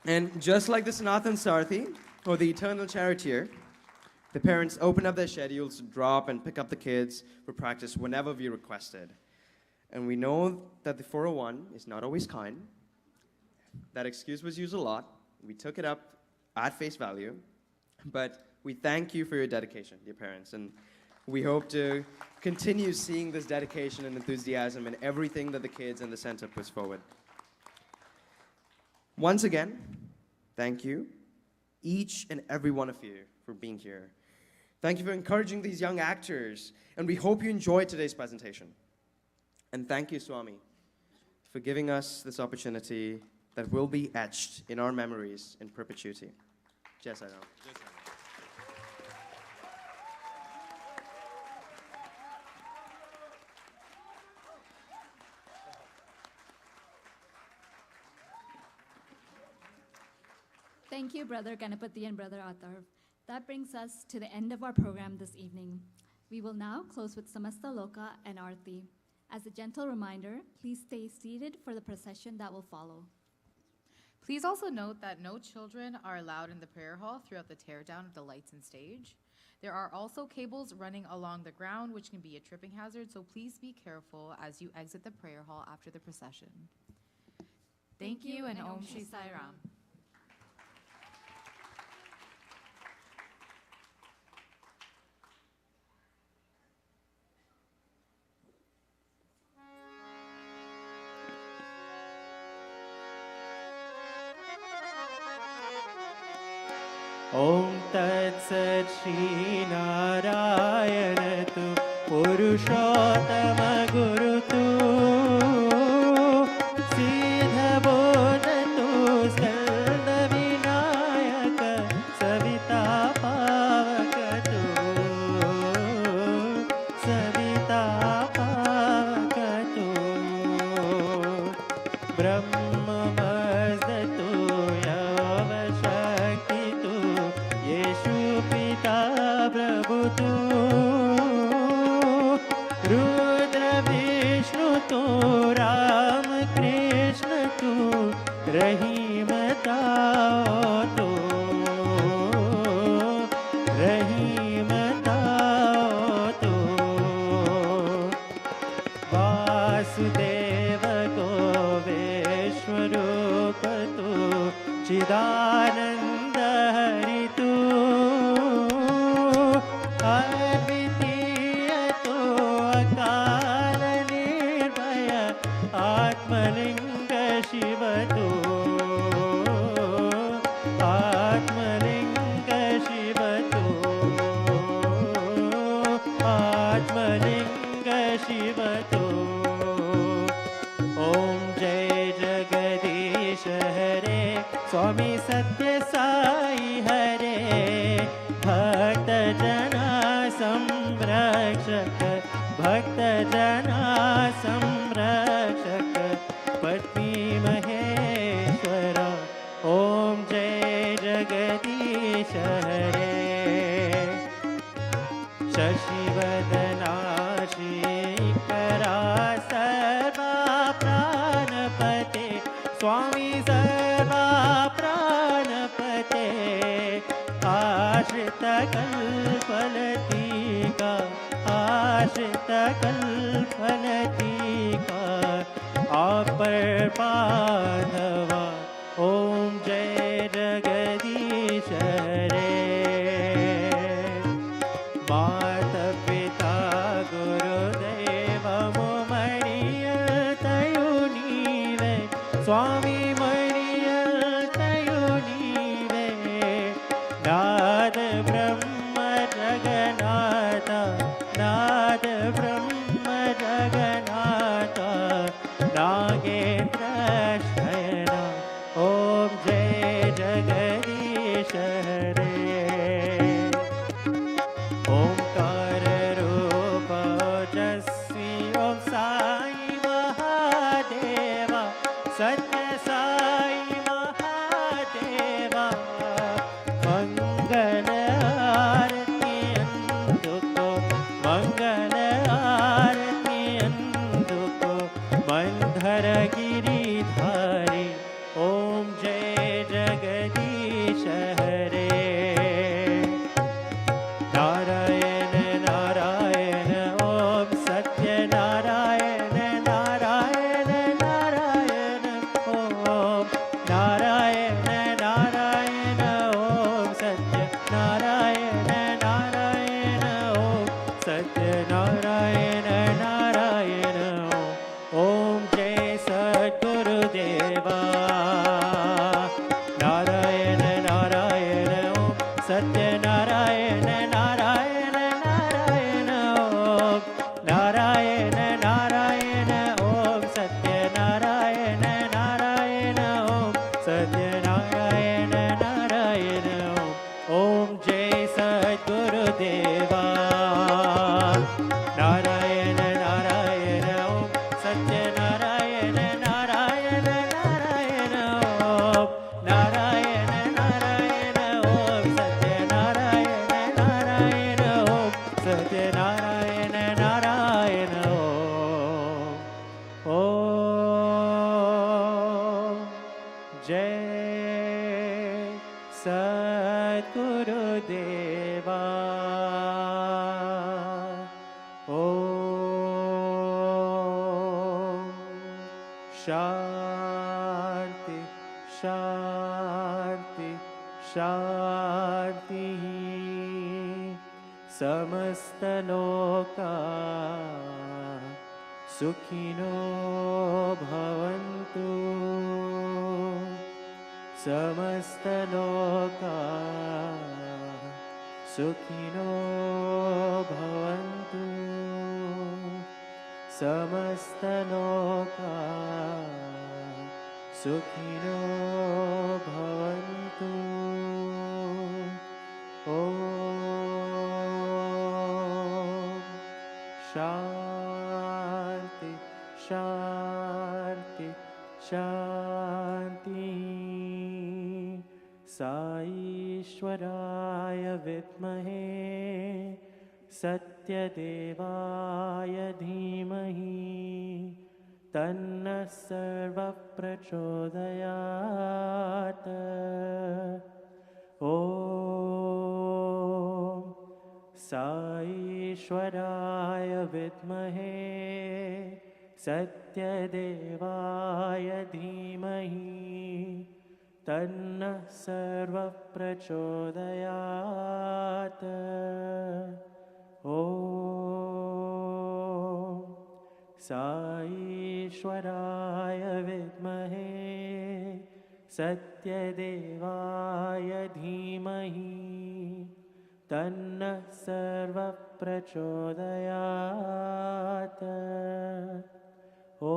M: And just like the Sanatan Sarthi, or the Eternal Charioteer, the parents opened up their schedules to drop and pick up the kids for practice whenever we requested. And we know that the 401 is not always kind. That excuse was used a lot. We took it up at face value. But we thank you for your dedication, dear parents. And we hope to continue seeing this dedication and enthusiasm in everything that the kids and the center puts forward. Once again, thank you, each and every one of you, for being here. Thank you for encouraging these young actors, and we hope you enjoyed today's presentation. And thank you, Swami, for giving us this opportunity that will be etched in our memories in perpetuity. Jai Sai Ram.
E: Thank you, Brother Ganapati and Brother Atharv. That brings us to the end of our program this evening. We will now close with Samasta Loka and Aarti. As a gentle reminder, please stay seated for the procession that will follow.
J: Please also note that no children are allowed in the prayer hall throughout the teardown of the lights and stage. There are also cables running along the ground, which can be a tripping hazard, so please be careful as you exit the prayer hall after the procession. Thank you, and Om Shri Sai Ram.
L: ॐ तत्सत् श्रीनारायण तु पुरुषोत्तम गुरुतु सिद्धबोधतु स्कन्दविनायक सविता पावकतु सविता पावकतु ब्रह्ममस्तु यवशक्तितु येषु पिता प्रभुतु रुद्र विष्णु तु राम कृष्ण तु रहीमताओ रहीमताओ वासुदेव को विश्वरूप तु चिदानंद हरितु अद्वितीय तु अकाल निर्भय आत्मलिंग शिव तु आत्मलिंग शिव तु आत्मलिंग शिव तु ॐ जय जगदीश हरे स्वामी सत्य साई हरे भक्त जना संरक्षक भक्त जना संरक्षक पत्नी महेश्वर ॐ जय जगदीश हरे शशिवदना श्रीकरा सर्वा प्राणपते स्वामी सर्वा प्राणपते आश्रित कल्पलतिका आश्रित कल्पलतिका आपर पाधवा ॐ जय जगदीश हरे मात पिता गुरुदेव मरिय तयुनीवे स्वामी मरिय तयुनीवे नाद ब्रह्म जगन्नाथ नाद ब्रह्म जगन्नाथ नागेन्द्र शयना ॐ जय जगदीश हरे ओंकार रूप जस्वी ओम साई महादेवा सत्य साई महादेवा मंगल आरती अंधुको मंगल आरती अंधुको मंधर गिरिधारी ओम जय जगदीश हरे नारायण नारायण ओम सत्य नारायण नारायण नारायण ओम नारायण नारायण ओम सत्य नारायण नारायण ओम सत्य नारायण नारायण ओम जय सद्गुरुदेवा नारायण नारायण ओम सत्य नारायण नारायण नारायण ओम नारायण नारायण ओम सत्य नारायण नारायण ओम सत्य नारायण नारायण ओम जय सद्गुरुदेवा नारायण नारायण ओम सत्य नारायण नारायण नारायण ओम नारायण नारायण ओम सत्य नारायण नारायण ओम सत्य नारायण नारायण ओम शान्ति शान्ति शान्ति समस्तलोका सुखिनो भवन्तु समस्तलोका सुखिनो भवन्तु समस्तलोका सुखिनो भवन्तु ॐ शान्ति शान्ति शान्ति साईश्वराय विद्महे सत्यदेवाय धीमहि तन्नः सर्वः प्रचोदयात् ॐ साईश्वराय विद्महे सत्यदेवाय धीमहि तन्नः सर्वः प्रचोदयात् ॐ साईश्वराय विद्महे सत्यदेवाय धीमहि तन्नः सर्वः प्रचोदयात् ॐ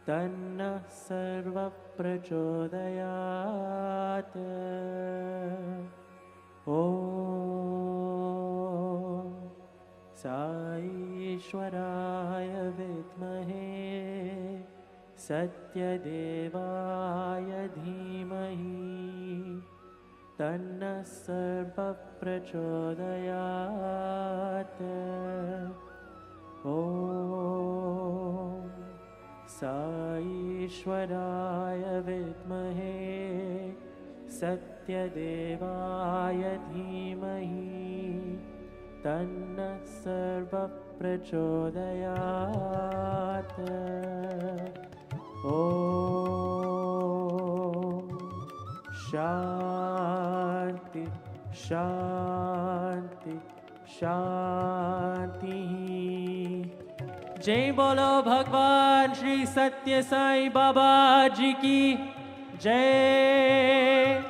L: तन्नः सर्वः प्रचोदयात् ॐ साईश्वराय विद्महे सत्यदेवाय धीमहि तन्नः सर्वः प्रचोदयात् ॐ साईश्वराय विद्महे सत्यदेवाय धीमहि तन्नः सर्वः प्रचोदयात् ॐ शान्ति शान्ति शान्ति जय बोलो भगवान श्री सत्य साई बाबा जी की जय।